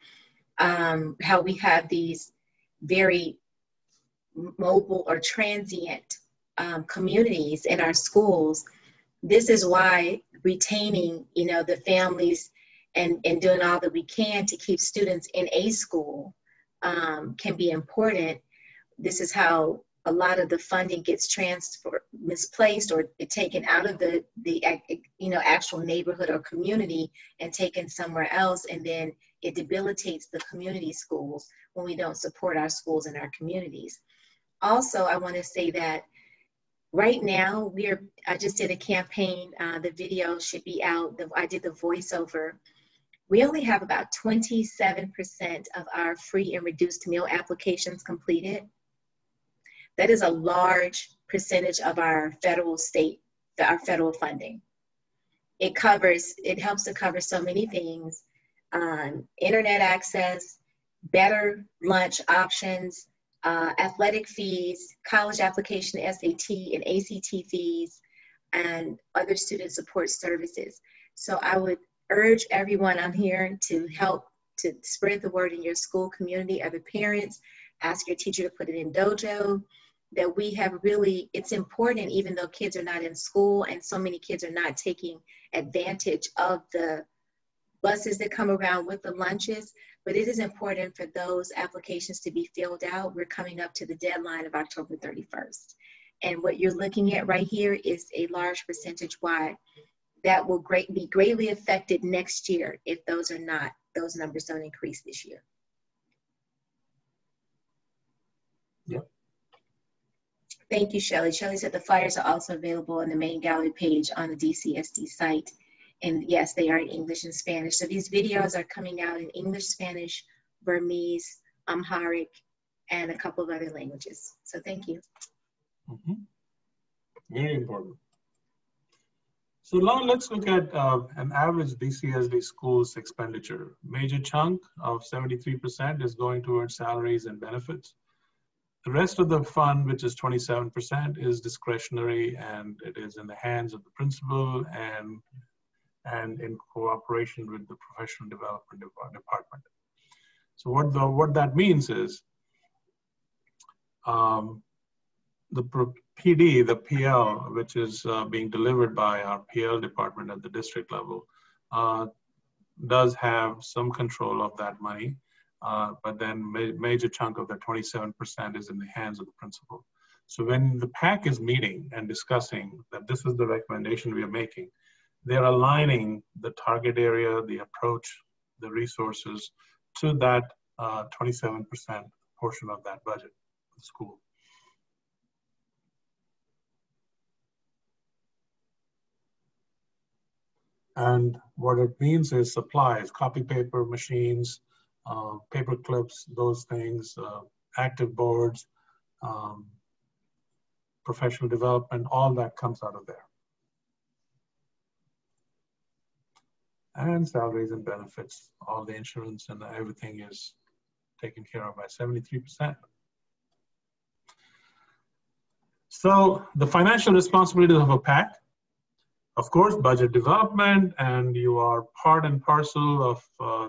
how we have these very mobile or transient communities in our schools. This is why retaining, the families and doing all that we can to keep students in a school can be important. This is how a lot of the funding gets transferred, misplaced, or taken out of the actual neighborhood or community and taken somewhere else, and then it debilitates the community schools when we don't support our schools and our communities. Also, I want to say that right now I just did a campaign. The video should be out. I did the voiceover. We only have about 27% of our free and reduced meal applications completed. That is a large percentage of our federal funding. It helps to cover so many things: internet access, better lunch options, athletic fees, college application, SAT and ACT fees, and other student support services. So I would urge everyone on here to help to spread the word in your school community, other parents. Ask your teacher to put it in dojo. That we have it's important, even though kids are not in school and so many kids are not taking advantage of the buses that come around with the lunches, but it is important for those applications to be filled out. We're coming up to the deadline of October 31st. And what you're looking at right here is a large percentage why that will be greatly affected next year if those numbers don't increase this year. Yep. Thank you, Shelley. Shelley said the flyers are also available on the main gallery page on the DCSD site. And yes, they are in English and Spanish. So these videos are coming out in English, Spanish, Burmese, Amharic, and a couple of other languages. So thank you. Mm-hmm. Very important. So now let's look at an average DCSD school's expenditure. Major chunk of 73% is going towards salaries and benefits. The rest of the fund, which is 27%, is discretionary, and it is in the hands of the principal and in cooperation with the professional development department. So what that means is the PD, the PL, which is being delivered by our PL department at the district level, does have some control of that money. But then major chunk of the 27% is in the hands of the principal. So when the PAC is meeting and discussing that this is the recommendation we are making, they're aligning the target area, the approach, the resources to that 27% portion of that budget of the school. And what it means is supplies, copy paper, machines, paper clips, those things, active boards, professional development, all that comes out of there. And salaries and benefits, all the insurance and everything is taken care of by 73%. So the financial responsibilities of a PAC, of course, budget development, and you are part and parcel of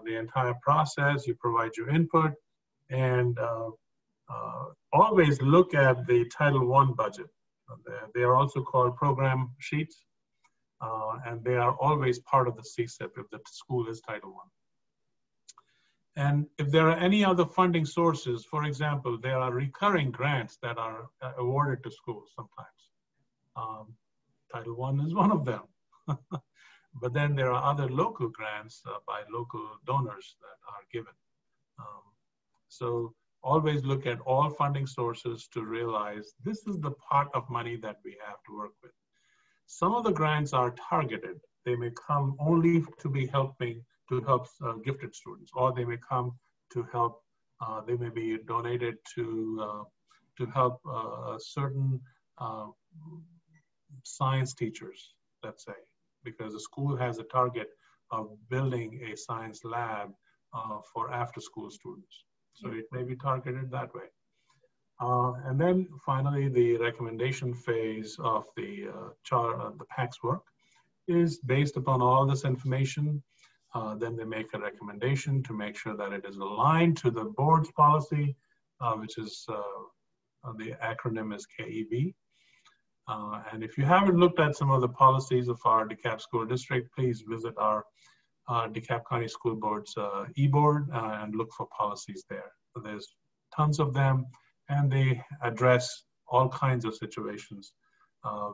the entire process. You provide your input, and always look at the Title I budget. They are also called program sheets, and they are always part of the CSIP if the school is Title I. And if there are any other funding sources, for example, there are recurring grants that are awarded to schools sometimes. Title I is one of them. But then there are other local grants by local donors that are given. So always look at all funding sources to realize this is the pot of money that we have to work with. Some of the grants are targeted. They may come only to be helping to help gifted students, or they may come to help, they may be donated to help certain science teachers, let's say, because the school has a target of building a science lab for after-school students. So it may be targeted that way. And then finally, the recommendation phase of the PAC's work is based upon all this information. Then they make a recommendation to make sure that it is aligned to the board's policy, which is, the acronym is KEB. And if you haven't looked at some of the policies of our DeKalb School District, please visit our DeKalb County School Board's e-board and look for policies there. So there's tons of them, and they address all kinds of situations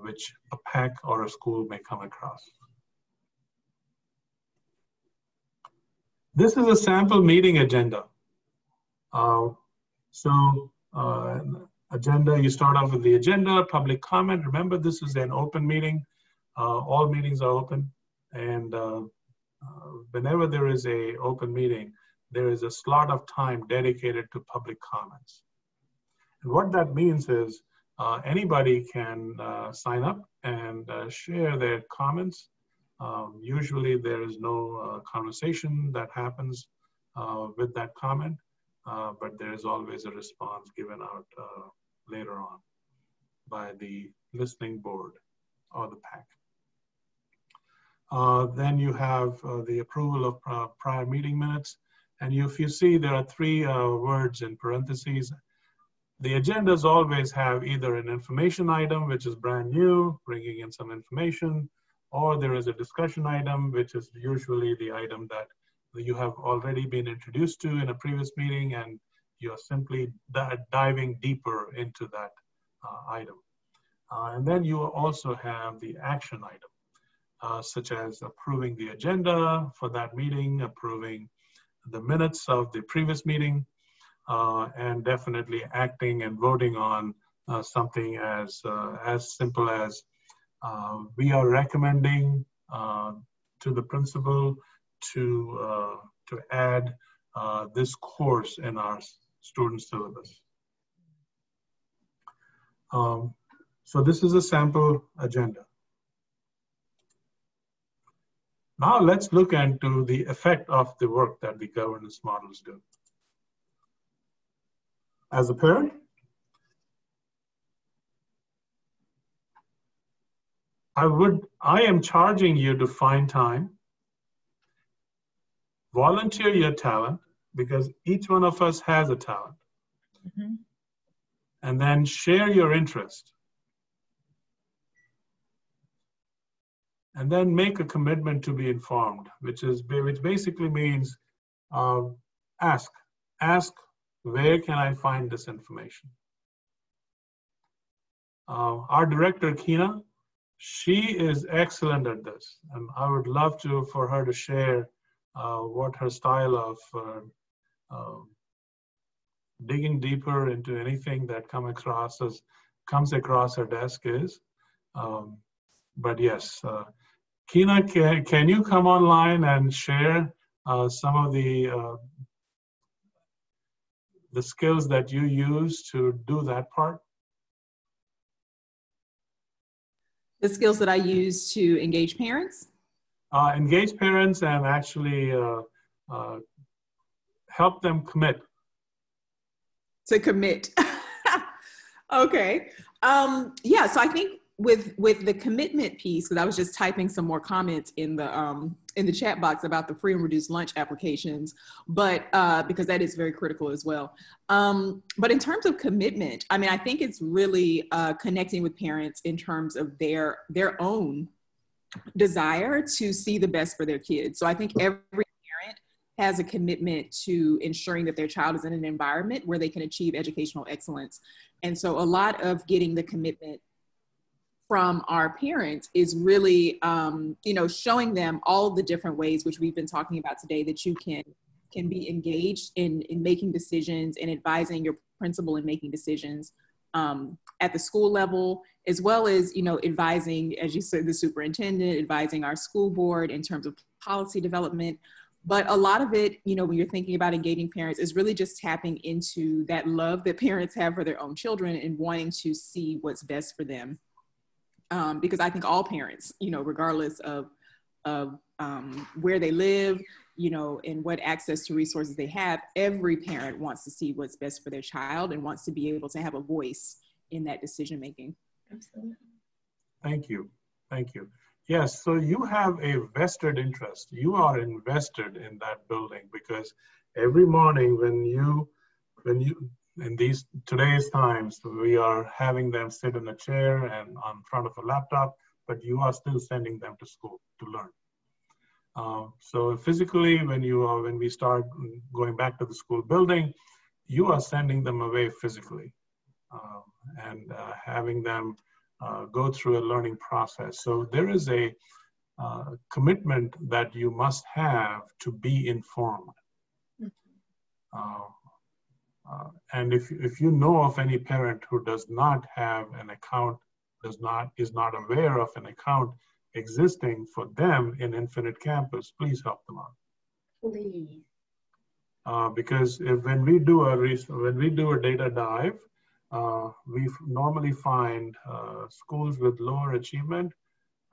which a PAC or a school may come across. This is a sample meeting agenda. Agenda, you start off with the agenda, public comment. Remember, this is an open meeting. All meetings are open. And whenever there is an open meeting, there is a slot of time dedicated to public comments. And what that means is anybody can sign up and share their comments. Usually there is no conversation that happens with that comment, but there is always a response given out later on by the listening board or the PAC. Then you have the approval of prior meeting minutes. And if you see, there are three words in parentheses. The agendas always have either an information item, which is brand new, bringing in some information, or there is a discussion item, which is usually the item that you have already been introduced to in a previous meeting, and you're simply diving deeper into that item. And then you also have the action item, such as approving the agenda for that meeting, approving the minutes of the previous meeting, and definitely acting and voting on something as simple as we are recommending to the principal to add this course in our student syllabus. So this is a sample agenda. Now let's look into the effect of the work that the governance models do. As a parent, I am charging you to find time, volunteer your talent, because each one of us has a talent, and then share your interest. And then make a commitment to be informed, which basically means ask, where can I find this information? Our director, Keena, she is excellent at this, and I would love for her to share what her style of digging deeper into anything that comes across her desk is. But yes, Keena, can you come online and share some of the skills that you use to do that part? The skills that I use to engage parents? Engage parents and actually help them commit. To commit. Okay. Yeah, so I think with the commitment piece, because I was just typing some more comments in the chat box about the free and reduced lunch applications, but because that is very critical as well. But in terms of commitment, I mean, I think it's really connecting with parents in terms of their own desire to see the best for their kids. So I think every parent has a commitment to ensuring that their child is in an environment where they can achieve educational excellence. And so a lot of getting the commitment from our parents is really, showing them all the different ways, which we've been talking about today, that you can be engaged in making decisions and advising your principal in making decisions at the school level, as well as, advising, as you said, the superintendent, advising our school board in terms of policy development. But a lot of it, you know, when you're thinking about engaging parents, is really just tapping into that love that parents have for their own children and wanting to see what's best for them. Because I think all parents, you know, regardless of where they live, you know, and what access to resources they have, every parent wants to see what's best for their child and wants to be able to have a voice in that decision making. Absolutely. Thank you. Thank you. Yes, so you have a vested interest. You are invested in that building because every morning when you, in these today's times, we are having them sit in a chair and on front of a laptop, but you are still sending them to school to learn. So physically, when we start going back to the school building, you are sending them away physically and having them go through a learning process. So there is a commitment that you must have to be informed. And if you know of any parent who does not have an account, is not aware of an account existing for them in Infinite Campus, please help them out. Please. Because when we do a data dive, we normally find schools with lower achievement.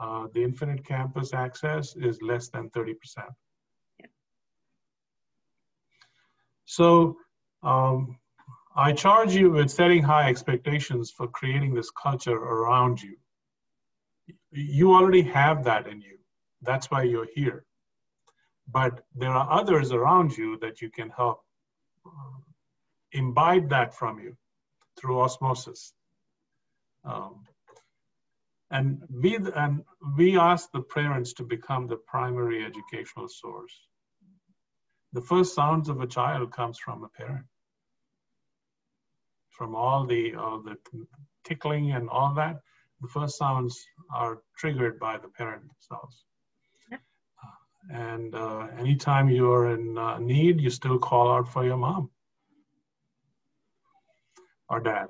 The Infinite Campus access is less than 30%. Yeah. So I charge you with setting high expectations for creating this culture around you. You already have that in you. That's why you're here. But there are others around you that you can help imbibe that from you through osmosis. And we ask the parents to become the primary educational source. The first sounds of a child comes from a parent. From all the tickling and all that, the first sounds are triggered by the parent themselves. And anytime you're in need, you still call out for your mom or dad.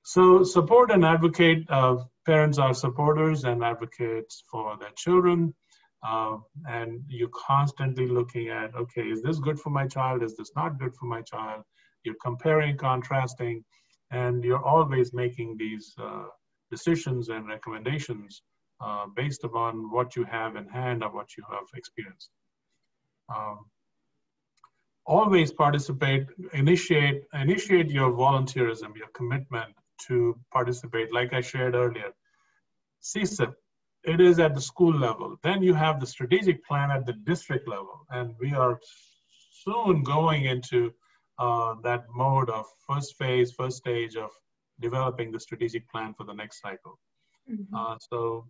So support and advocate, parents are supporters and advocates for their children. And you're constantly looking at, okay, is this good for my child? Is this not good for my child? You're comparing, contrasting, and you're always making these decisions and recommendations based upon what you have in hand or what you have experienced. Always participate, initiate your volunteerism, your commitment to participate. Like I shared earlier, CSIP, it is at the school level. Then you have the strategic plan at the district level. And we are soon going into that mode of first stage of developing the strategic plan for the next cycle. Mm-hmm. So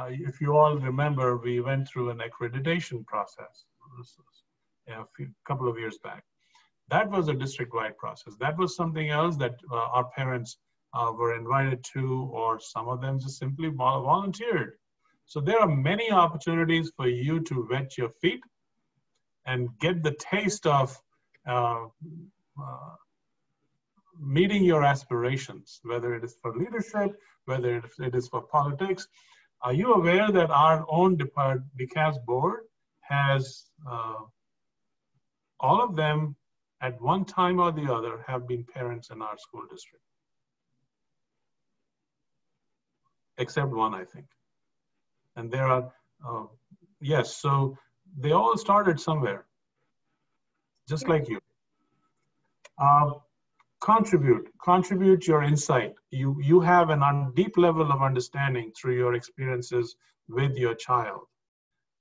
if you all remember, we went through an accreditation process a couple of years back. That was a district-wide process. That was something else that our parents were invited to, or some of them just simply volunteered. So there are many opportunities for you to wet your feet and get the taste of meeting your aspirations, whether it is for leadership, whether it is for politics. Are you aware that our own DCAS board has, all of them at one time or the other have been parents in our school district? Except one, I think. And there are, yes, so they all started somewhere, just like you. Contribute your insight. You have a deep level of understanding through your experiences with your child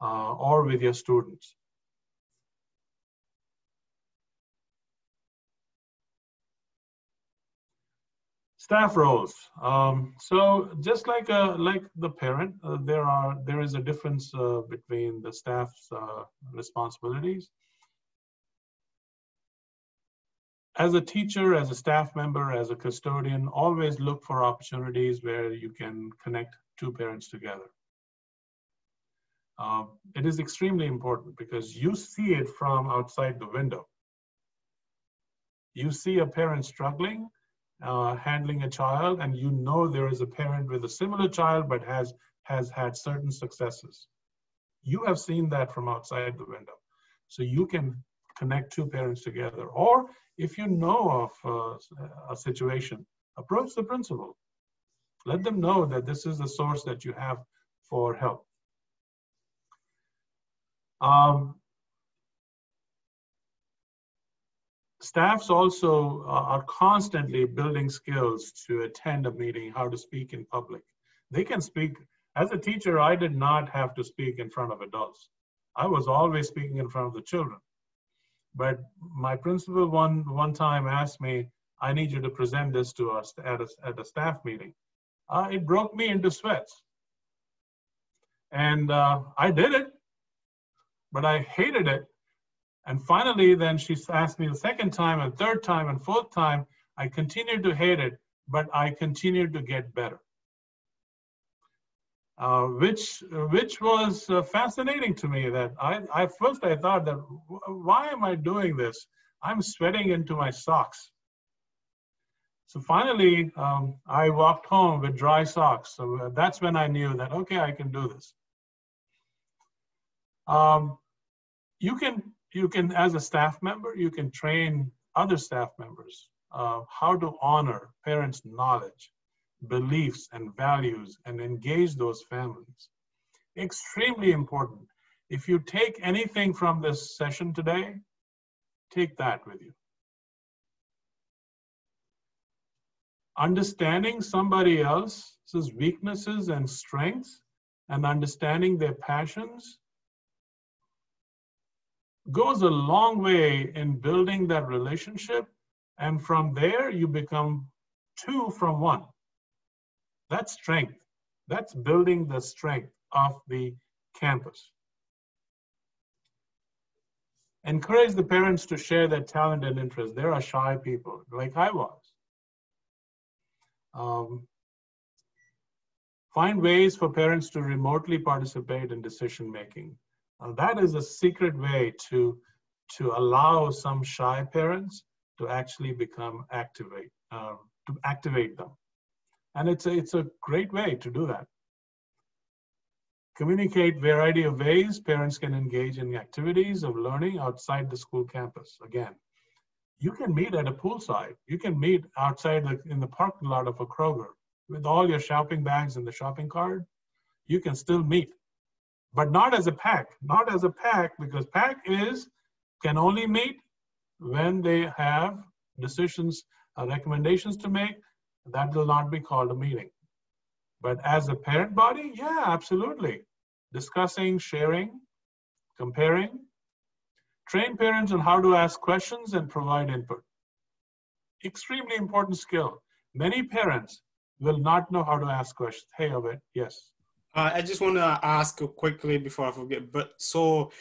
or with your students. Staff roles. So just like the parent, there is a difference between the staff's responsibilities. As a teacher, as a staff member, as a custodian, always look for opportunities where you can connect two parents together. It is extremely important because you see it from outside the window. You see a parent struggling, handling a child, and you know there is a parent with a similar child but has had certain successes. You have seen that from outside the window. So you can connect two parents together. Or if you know of a situation, approach the principal. Let them know that this is the source that you have for help. Staffs also are constantly building skills to attend a meeting, how to speak in public. They can speak. As a teacher, I did not have to speak in front of adults. I was always speaking in front of the children. But my principal one time asked me, I need you to present this to us at a staff meeting. It broke me into sweats. And I did it, but I hated it. And finally, then she asked me the second time and third time and fourth time. I continued to hate it, but I continued to get better. Which was fascinating to me. That first I thought that, why am I doing this? I'm sweating into my socks. So finally, I walked home with dry socks. So that's when I knew that, okay, I can do this. You can, as a staff member, you can train other staff members how to honor parents' knowledge, beliefs, and values, and engage those families. Extremely important. If you take anything from this session today, take that with you. Understanding somebody else's weaknesses and strengths and understanding their passions goes a long way in building that relationship. And from there, you become two from one. That's strength. That's building the strength of the campus. Encourage the parents to share their talent and interest. There are shy people, like I was. Find ways for parents to remotely participate in decision-making. That is a secret way to allow some shy parents to actually become to activate them. And it's a great way to do that. Communicate variety of ways parents can engage in activities of learning outside the school campus. Again, you can meet at a poolside. You can meet outside in the parking lot of a Kroger with all your shopping bags in the shopping cart. You can still meet, but not as a PAC. Not as a PAC, because PAC can only meet when they have decisions, recommendations to make. That will not be called a meeting. But as a parent body, yeah, absolutely. Discussing, sharing, comparing. Train parents on how to ask questions and provide input. Extremely important skill. Many parents will not know how to ask questions. Hey, Ovid, yes. I just want to ask quickly before I forget, but so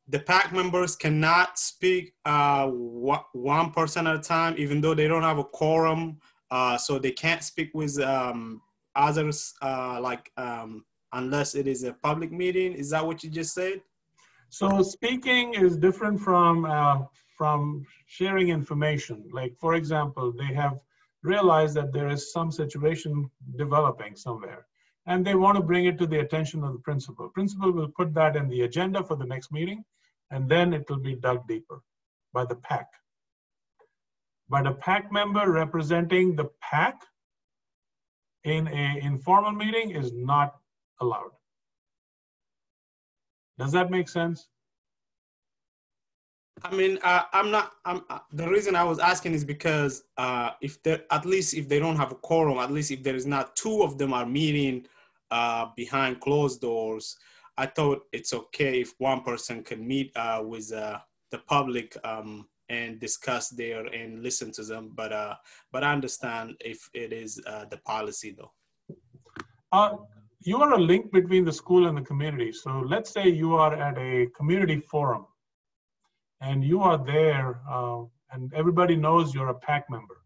the PAC members cannot speak one person at a time, even though they don't have a quorum, so they can't speak with others unless it is a public meeting. Is that what you just said? So speaking is different from sharing information. Like, for example, they have realized that there is some situation developing somewhere, and they want to bring it to the attention of the principal. Principal will put that in the agenda for the next meeting, and then it will be dug deeper by the PAC. But a PAC member representing the PAC in an informal meeting is not allowed. Does that make sense? I mean, the reason I was asking is because at least if they don't have a quorum, at least if there is not two of them are meeting behind closed doors, I thought it's okay if one person can meet with the public and discuss there and listen to them. But I understand if it is the policy though. You are a link between the school and the community. So let's say you are at a community forum and you are there and everybody knows you're a PAC member.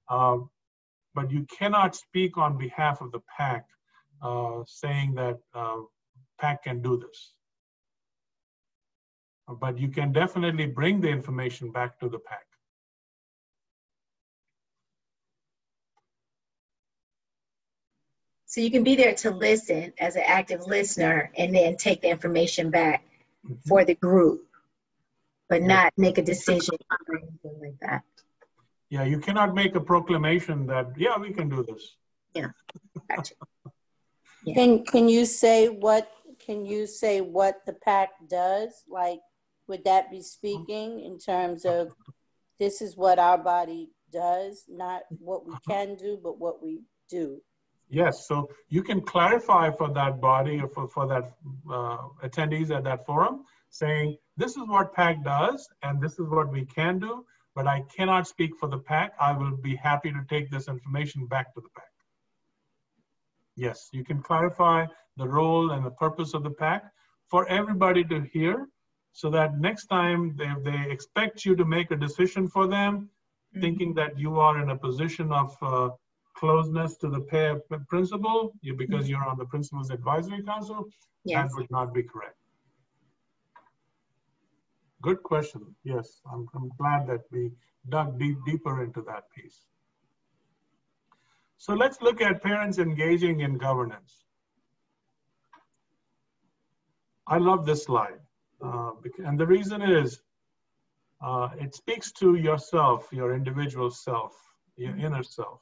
But you cannot speak on behalf of the PAC saying that PAC can do this. But you can definitely bring the information back to the PAC. So you can be there to listen as an active listener and then take the information back for the group, but not make a decision or anything like that. Yeah, you cannot make a proclamation that, yeah, we can do this. Yeah, gotcha. Yeah. Can you say what the PAC does? Like, would that be speaking in terms of this is what our body does, not what we can do, but what we do? Yes, so you can clarify for that body or for that attendees at that forum, saying this is what PAC does and this is what we can do, but I cannot speak for the PAC. I will be happy to take this information back to the PAC. Yes, you can clarify the role and the purpose of the PAC for everybody to hear, so that next time they expect you to make a decision for them, thinking that you are in a position of closeness to the principal, because you're on the principal's advisory council, that would not be correct. Good question. Yes, I'm glad that we dug deeper into that piece. So let's look at parents engaging in governance. I love this slide. And the reason is, it speaks to yourself, your individual self, your inner self.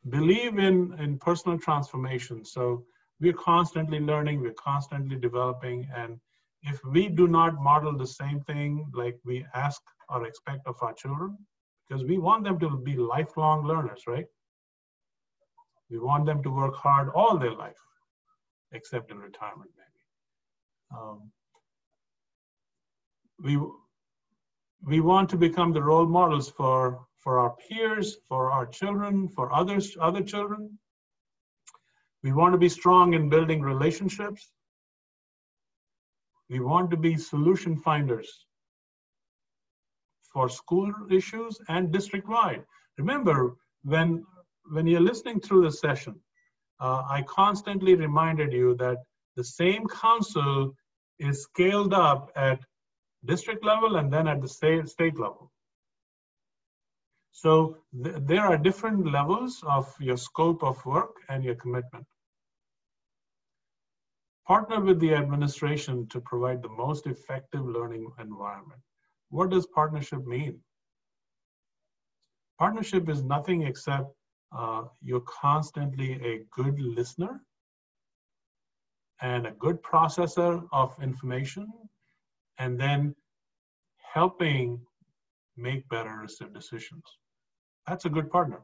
Believe in personal transformation. So we're constantly learning, we're constantly developing, and if we do not model the same thing like we ask or expect of our children, because we want them to be lifelong learners, right? We want them to work hard all their life, except in retirement, maybe. We want to become the role models for our peers, for our children, for other children. We want to be strong in building relationships. We want to be solution finders for school issues and district-wide. Remember, when you're listening through the session, I constantly reminded you that the same council is scaled up at district level and then at the state level. So there are different levels of your scope of work and your commitment. Partner with the administration to provide the most effective learning environment. What does partnership mean? Partnership is nothing except you're constantly a good listener and a good processor of information, and then helping make better decisions. That's a good partner.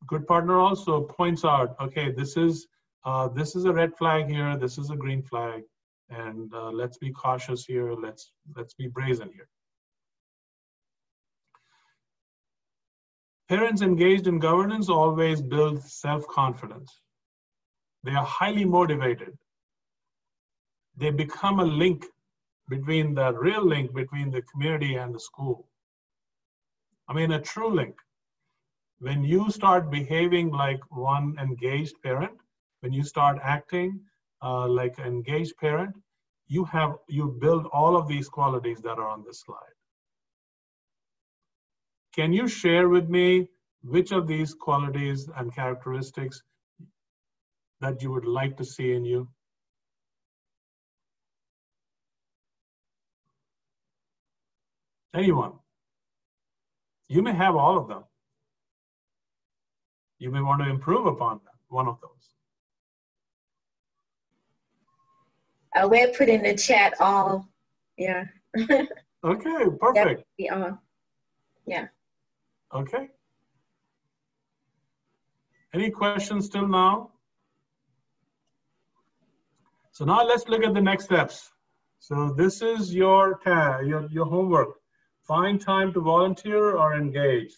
Good partner also points out, okay, this is a red flag here, this is a green flag, and let's be cautious here, let's be brazen here. Parents engaged in governance always build self-confidence. They are highly motivated. They become a link between the real link between the community and the school. I mean, a true link. When you start behaving like one engaged parent, when you start acting like an engaged parent, you build all of these qualities that are on this slide. Can you share with me which of these qualities and characteristics that you would like to see in you? Anyone? You may have all of them. You may want to improve upon them, one of those. We'll put in the chat all, yeah. Okay, perfect. Yeah. Okay. Any questions till now? So now let's look at the next steps. So this is your homework. Find time to volunteer or engage,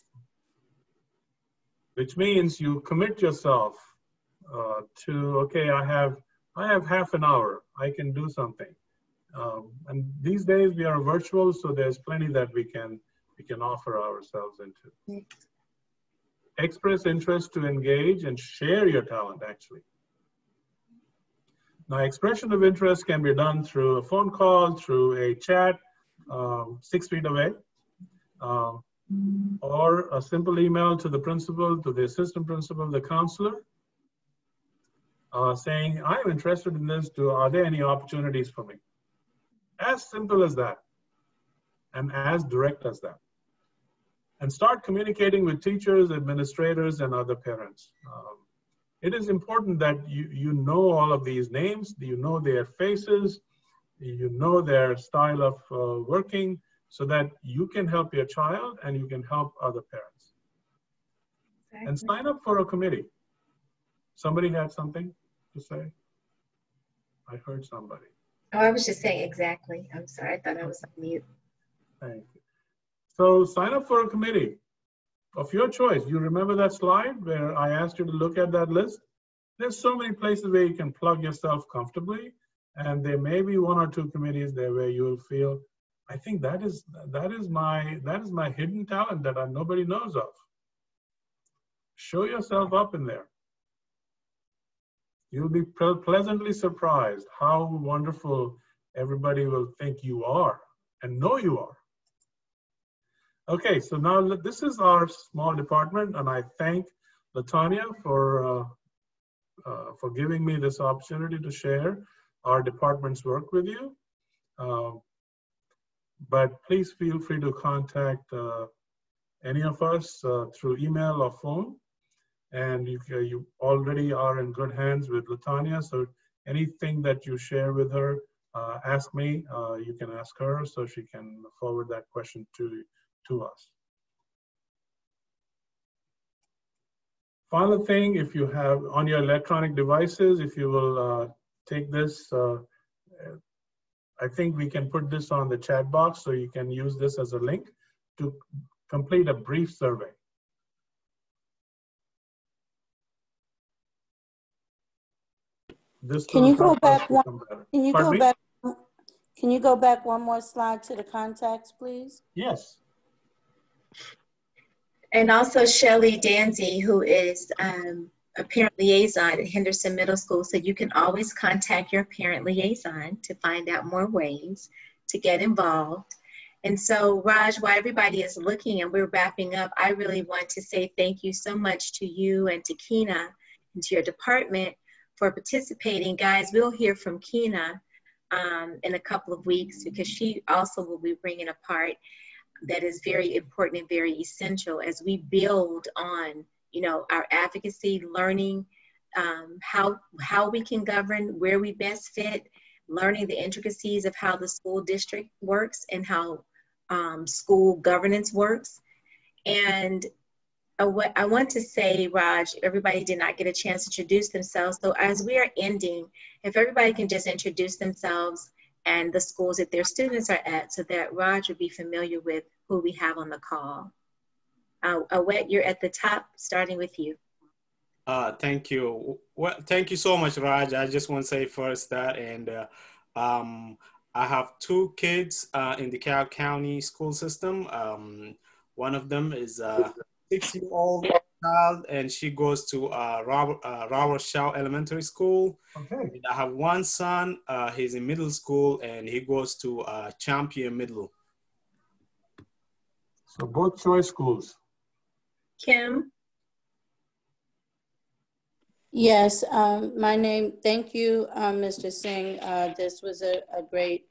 which means you commit yourself to, okay, I have half an hour, I can do something. And these days we are virtual, so there's plenty that we can offer ourselves into. Express interest to engage and share your talent, actually. Now, expression of interest can be done through a phone call, through a chat, 6 feet away. or a simple email to the principal, to the assistant principal, the counselor, saying, I'm interested in this, are there any opportunities for me? As simple as that, and as direct as that. And start communicating with teachers, administrators, and other parents. It is important that you know all of these names, you know their faces, you know their style of working, so that you can help your child and you can help other parents. Exactly. And sign up for a committee. Somebody had something to say? I heard somebody. Oh, I was just saying exactly. I'm sorry, I thought I was on mute. Thank you. So sign up for a committee of your choice. You remember that slide where I asked you to look at that list? There's so many places where you can plug yourself comfortably, and there may be one or two committees there where you'll feel, I think that is my hidden talent that nobody knows of. Show yourself up in there. You'll be pleasantly surprised how wonderful everybody will think you are and know you are. Okay, so now this is our small department, and I thank Latanya for giving me this opportunity to share our department's work with you. But please feel free to contact any of us through email or phone. And you already are in good hands with Latanya, so anything that you share with her, ask me. You can ask her so she can forward that question to us. Final thing, if you have on your electronic devices, if you will take this, I think we can put this on the chat box so you can use this as a link to complete a brief survey. This Can you go back one? Can you go back one more slide to the contacts, please? Yes. And also Shelley Danzy, who is a parent liaison at Henderson Middle School, said you can always contact your parent liaison to find out more ways to get involved. And so, Raj, while everybody is looking and we're wrapping up, I really want to say thank you so much to you and to Keena and to your department for participating. Guys, we'll hear from Keena in a couple of weeks, because she also will be bringing a part that is very important and very essential as we build on, you know, our advocacy, learning how we can govern, where we best fit, learning the intricacies of how the school district works and how school governance works. And what I want to say, Raj, everybody did not get a chance to introduce themselves. So as we are ending, if everybody can just introduce themselves and the schools that their students are at, so that Raj would be familiar with who we have on the call. Awet, you're at the top, starting with you. Thank you. Well, thank you so much, Raj. I just want to say first that, and I have two kids in the DeKalb County school system. One of them is a 6-year-old child, and she goes to Robert Shaw Elementary School. Okay. And I have one son, he's in middle school, and he goes to Champion Middle. So both choice schools. Kim? Yes, thank you, Mr. Singh. This was a great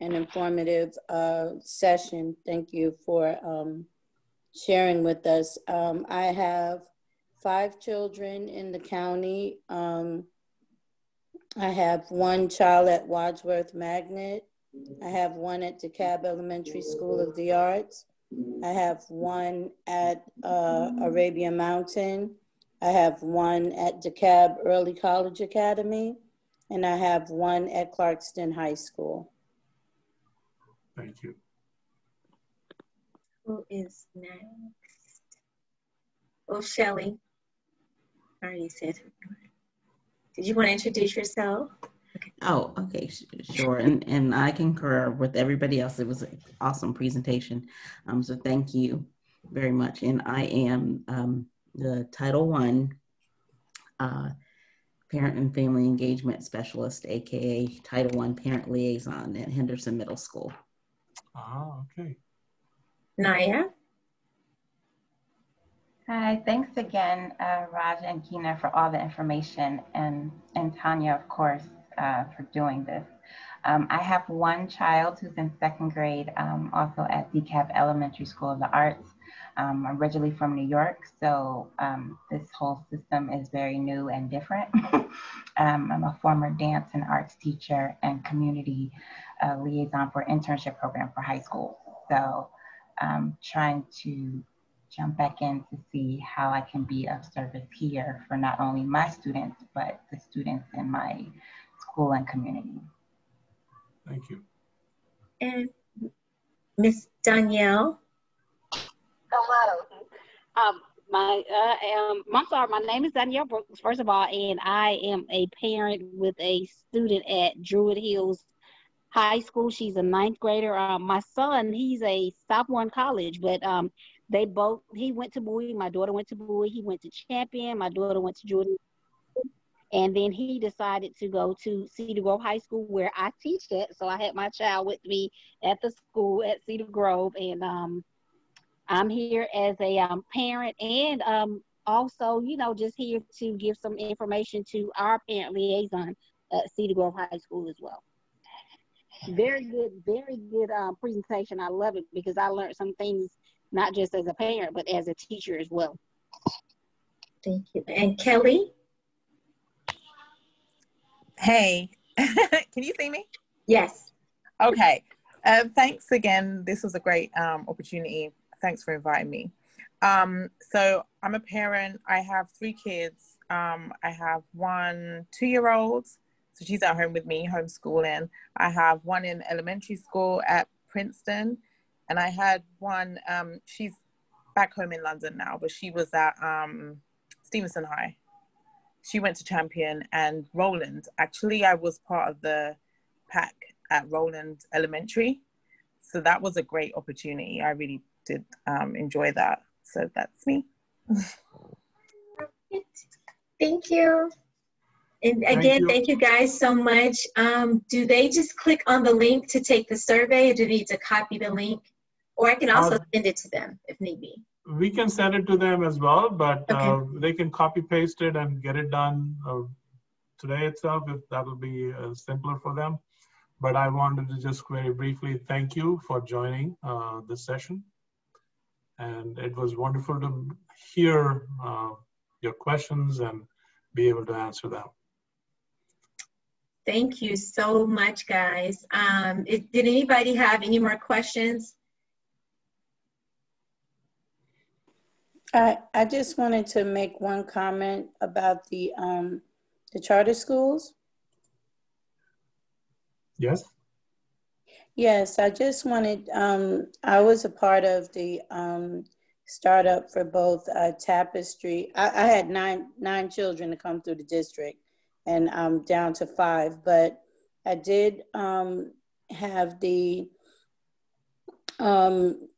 and informative session. Thank you for sharing with us. I have 5 children in the county. I have one child at Wadsworth Magnet. I have one at DeKalb Elementary School of the Arts. I have one at Arabia Mountain. I have one at DeKalb Early College Academy, and I have one at Clarkston High School. Thank you. Who is next? Oh, Shelley. Sorry, you said. Did you want to introduce yourself? Okay. Oh, okay, sure. And I concur with everybody else. It was an awesome presentation. So thank you very much. And I am the Title I Parent and Family Engagement Specialist, AKA Title I Parent Liaison at Henderson Middle School. Ah, okay. Naya? Hi, thanks again, Raj and Kina, for all the information, and Tanya, of course, for doing this. I have one child who's in second grade, also at DeKalb Elementary School of the Arts. I'm originally from New York, so this whole system is very new and different. I'm a former dance and arts teacher and community liaison for internship program for high school. So I'm trying to jump back in to see how I can be of service here for not only my students, but the students in my school and community. Thank you. And Miss Danielle. Hello. I'm sorry, my name is Danielle Brooks, first of all, and I am a parent with a student at Druid Hills High School. She's a ninth grader. My son, he's a sophomore in college, but he went to Bowie, my daughter went to Bowie, he went to Champion, my daughter went to Jordan, and then he decided to go to Cedar Grove High School where I teach at. So I had my child with me at the school at Cedar Grove, and I'm here as a parent and also, just here to give some information to our parent liaison at Cedar Grove High School as well. Very good presentation. I love it because I learned some things, not just as a parent, but as a teacher as well. Thank you. And Kelly? Hey, can you see me? Yes. Okay. Thanks again. This was a great opportunity. Thanks for inviting me. So I'm a parent. I have 3 kids. I have one 2-year-old. So she's at home with me, homeschooling. I have one in elementary school at Princeton. And I had one, she's back home in London now, but she was at Stevenson High. She went to Champion and Roland. Actually, I was part of the PAC at Roland Elementary. So that was a great opportunity. I really did enjoy that. So that's me. Thank you. And again, thank you guys so much. Do they just click on the link to take the survey, or do they need to copy the link? Or I can also send it to them if need be. We can send it to them as well, but okay. They can copy paste it and get it done today itself, if that will be simpler for them. But I wanted to just very briefly thank you for joining this session. And it was wonderful to hear your questions and be able to answer them. Thank you so much, guys. Did anybody have any more questions? I just wanted to make one comment about the charter schools. Yes. Yes, I just wanted, I was a part of the startup for both Tapestry. I had nine children to come through the district, and I'm down to 5, but I did have the,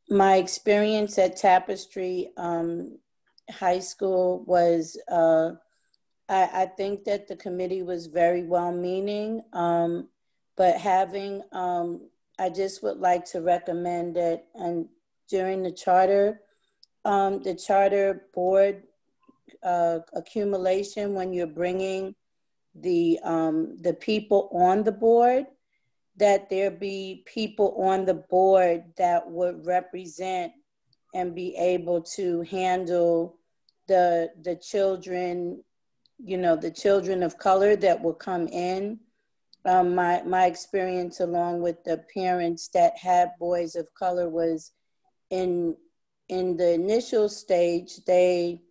my experience at Tapestry High School was, I think that the committee was very well-meaning, but having, I just would like to recommend that, and during the charter board accumulation, when you're bringing the people on the board, that there be people on the board that would represent and be able to handle the children, the children of color that will come in. My experience along with the parents that had boys of color was in the initial stage, they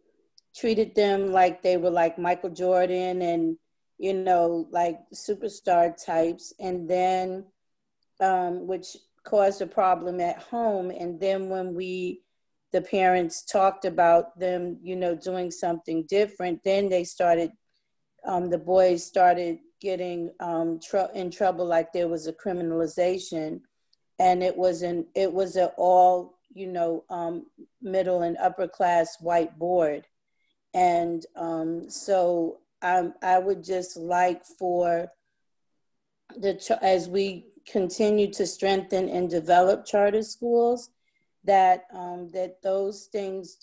treated them like they were like Michael Jordan and, like superstar types. And then, which caused a problem at home. And then when the parents talked about them, doing something different, then they started, the boys started getting in trouble, like there was a criminalization, and it was an all middle and upper class white board. And so I would just like for as we continue to strengthen and develop charter schools, that that those things,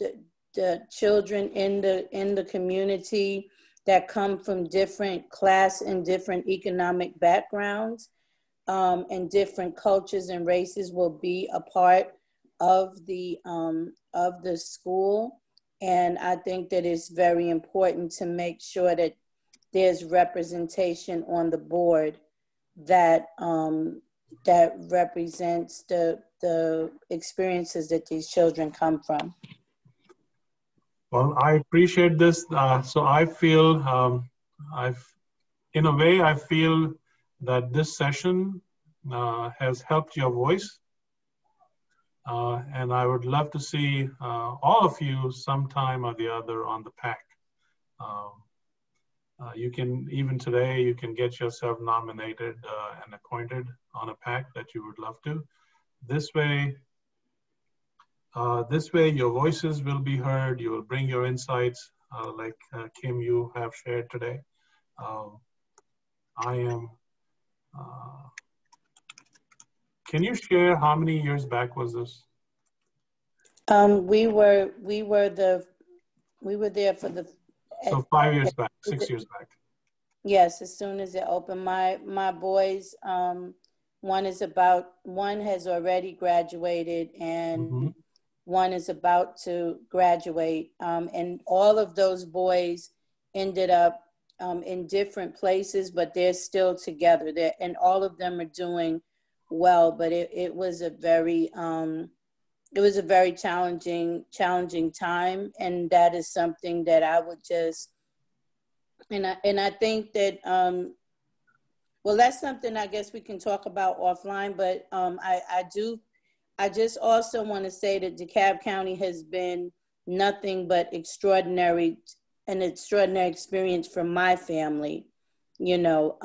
the children in the community that come from different class and different economic backgrounds and different cultures and races will be a part of the school. And I think that it's very important to make sure that there's representation on the board that that represents the experiences that these children come from. Well, I appreciate this. So I feel, in a way, I feel that this session has helped your voice. And I would love to see all of you sometime or the other on the PAC. You can, even today, you can get yourself nominated and appointed on a PAC that you would love to. This way, your voices will be heard. You will bring your insights, like Kim, you have shared today. Can you share how many years back was this? We were there for the. So 5 years back, 6 years back. Yes, as soon as it opened. My boys, one has already graduated, and one is about to graduate. And all of those boys ended up in different places, but they're still together. And all of them are doing well. But it was a very challenging time, and that is something that I would just. And I think that, well, that's something I guess we can talk about offline, but I just also want to say that DeKalb County has been nothing but an extraordinary experience for my family, you know,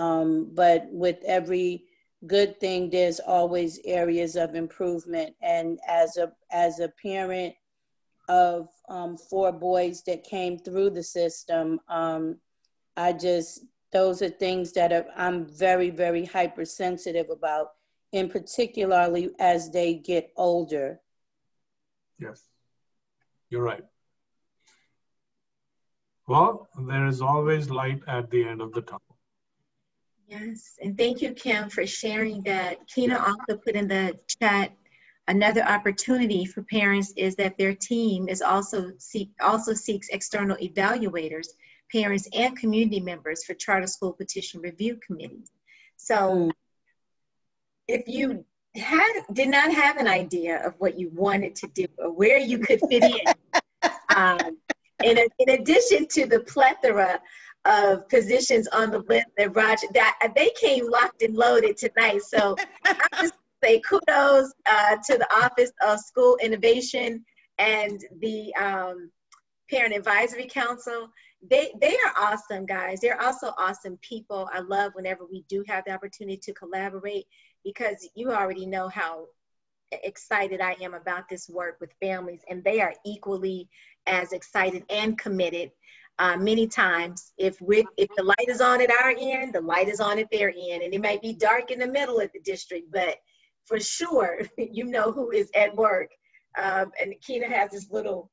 but with every good thing, there's always areas of improvement. And as a parent of 4 boys that came through the system, those are things that I'm very, very hypersensitive about, and particularly as they get older. Yes, you're right. Well, there is always light at the end of the tunnel. Yes, and thank you, Kim, for sharing that. Kina also put in the chat, another opportunity for parents is that their team is also seeks external evaluators, parents, and community members for charter school petition review committees. So if you did not have an idea of what you wanted to do or where you could fit in addition to the plethora of positions on the list that Roger, they came locked and loaded tonight. So I just say kudos to the Office of School Innovation and the Parent Advisory Council. They are awesome, guys. They're also awesome people. I love whenever we do have the opportunity to collaborate, because you already know how excited I am about this work with families, and they are equally as excited and committed. Many times, if the light is on at our end, the light is on at their end, and it might be dark in the middle of the district, but for sure, you know who is at work. And Kina has this little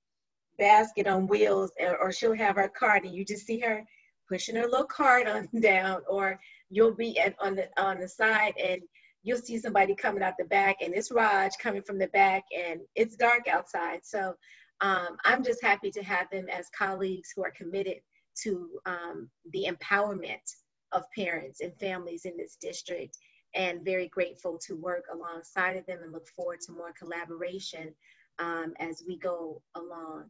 basket on wheels, or she'll have her cart, and you just see her pushing her little cart on down, or you'll be on the side, and you'll see somebody coming out the back, and it's Raj coming from the back, and it's dark outside. So I'm just happy to have them as colleagues who are committed to the empowerment of parents and families in this district, and very grateful to work alongside of them and look forward to more collaboration as we go along.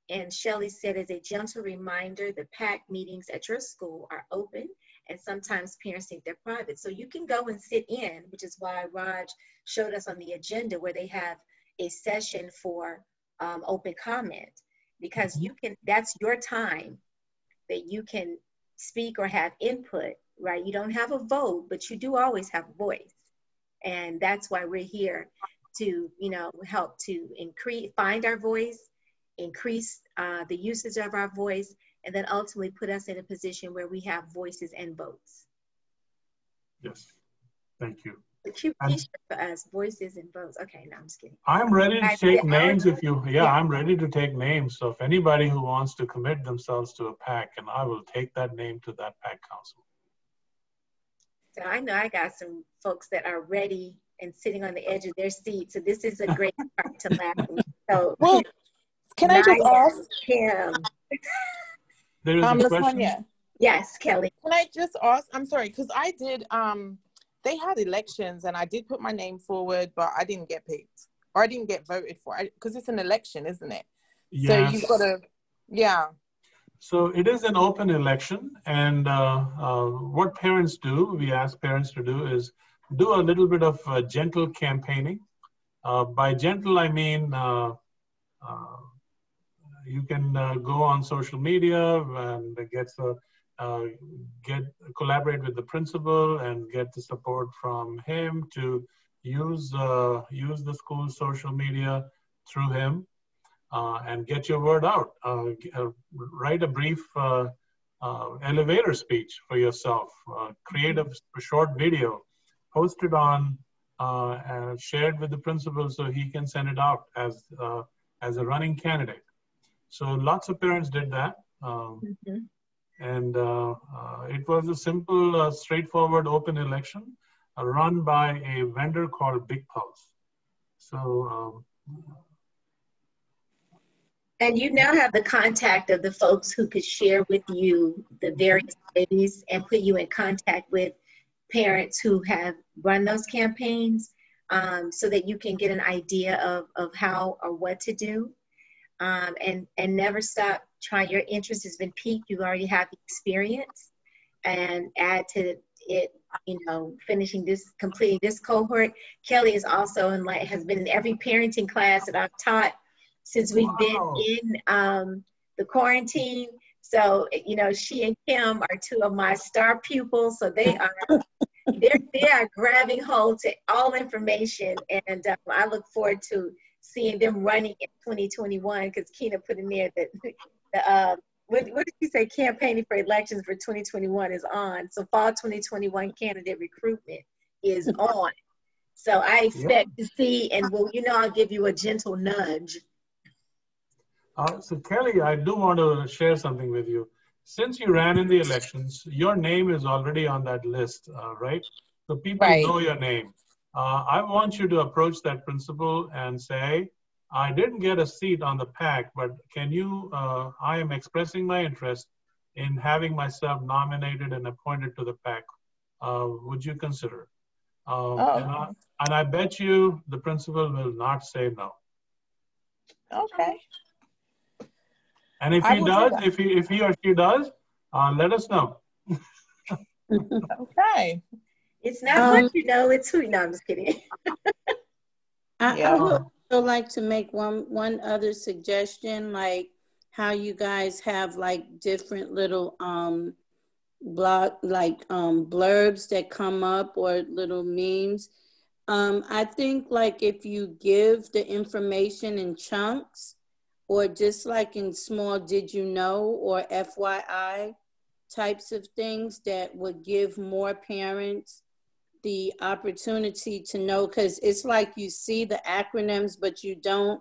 And Shelley said, as a gentle reminder, the PAC meetings at your school are open, and sometimes parents think they're private. So you can go and sit in, which is why Raj showed us on the agenda where they have a session for open comment, because that's your time that you can speak or have input, right? You don't have a vote, but you do always have a voice. And that's why we're here to, help to find our voice, increase the usage of our voice, and then ultimately put us in a position where we have voices and votes. Yes, thank you. A cute And t-shirt for us, voices and votes. Okay, no, I'm just kidding. I'm ready to take names if you, Yeah. I'm ready to take names. So if anybody who wants to commit themselves to a PAC, and I will take that name to that PAC council. So I know I got some folks that are ready and sitting on the edge of their seat. So this is a great start to last week. So Well, can I just ask? Kim. There is a question. Latanya, Yes, Kelly. can I just ask? I'm sorry, because I did. They had elections, and I did put my name forward, but I didn't get picked, or I didn't get voted for. Because it's an election, isn't it? Yes. So you've got to, yeah. So it is an open election, and what parents do, we ask parents to do, is do a little bit of gentle campaigning. By gentle, I mean you can go on social media and collaborate with the principal and get the support from him to use the school's social media through him. And get your word out. Write a brief elevator speech for yourself. Create a short video, post it on, and shared with the principal so he can send it out as a running candidate. So lots of parents did that. And it was a simple, straightforward, open election run by a vendor called Big Pulse. So. And you now have the contact of the folks who could share with you the various ways and put you in contact with parents who have run those campaigns, so that you can get an idea of how or what to do. And never stop trying. Your interest has been piqued. You already have the experience, and add to it, completing this cohort. Kelly is also has been in every parenting class that I've taught since we've been in the quarantine. So, she and Kim are two of my star pupils. So they are grabbing hold to all information. And I look forward to seeing them running in 2021, because Keena put in there that what did you say? Campaigning for elections for 2021 is on. So fall 2021 candidate recruitment is on. So I expect to see, and I'll give you a gentle nudge. So Kelly, I do want to share something with you. Since you ran in the elections, your name is already on that list, right? So people know your name. I want you to approach that principal and say, I didn't get a seat on the PAC, but can you, I am expressing my interest in having myself nominated and appointed to the PAC. Would you consider? And I bet you the principal will not say no. Okay. And if he does, if he or she does, let us know. Okay. It's not what you know, it's who you know. I'm just kidding. I would also like to make one other suggestion, like how you guys have like different little blurbs that come up, or little memes. I think like if you give the information in chunks, or just like in small did you know or FYI types of things, that would give more parents the opportunity to know, because it's like you see the acronyms, but you don't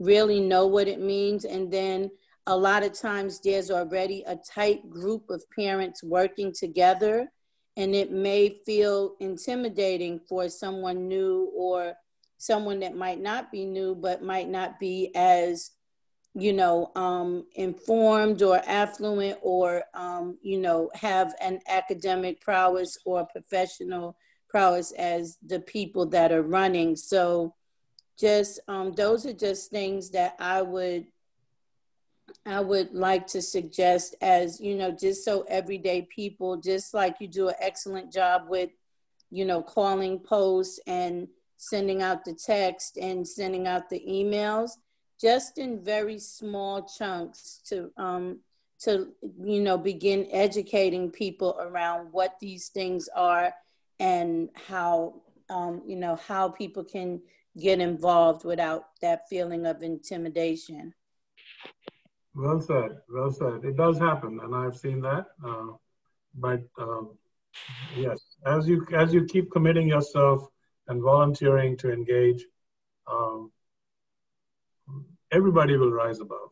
really know what it means. And then a lot of times there's already a tight group of parents working together, and it may feel intimidating for someone new, or someone that might not be new, but might not be as informed or affluent, or, have an academic prowess or professional prowess as the people that are running. So just, those are just things that I would like to suggest as, just so everyday people, just like you do an excellent job with, calling posts and sending out the text and sending out the emails, just in very small chunks to begin educating people around what these things are, and how how people can get involved without that feeling of intimidation. Well said, well said. It does happen, and I've seen that. But yes, as you keep committing yourself and volunteering to engage, everybody will rise above.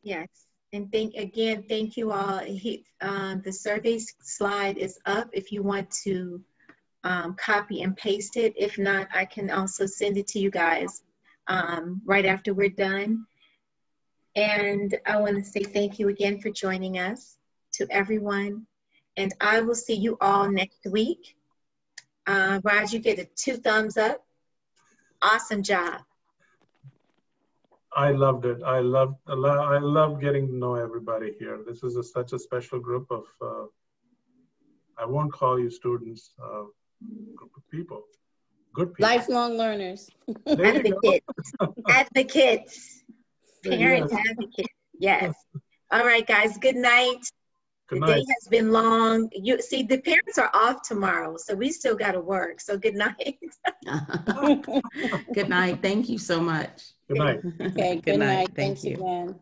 Yes, and thank you all. The survey slide is up if you want to copy and paste it. If not, I can also send it to you guys right after we're done. And I want to say thank you again for joining us, to everyone. And I will see you all next week. Raj, you get 2 thumbs up. Awesome job. I loved it. I love getting to know everybody here. This is such a special group of, I won't call you students, group of people, good people. Lifelong learners. Advocates. Advocates. Parent Yes. advocates. Yes. All right, guys. Good night. Good The night. day has been long. You see, the parents are off tomorrow, so we still got to work. So good night. Good night. Thank you so much. Good night. Okay, good night. Thanks again.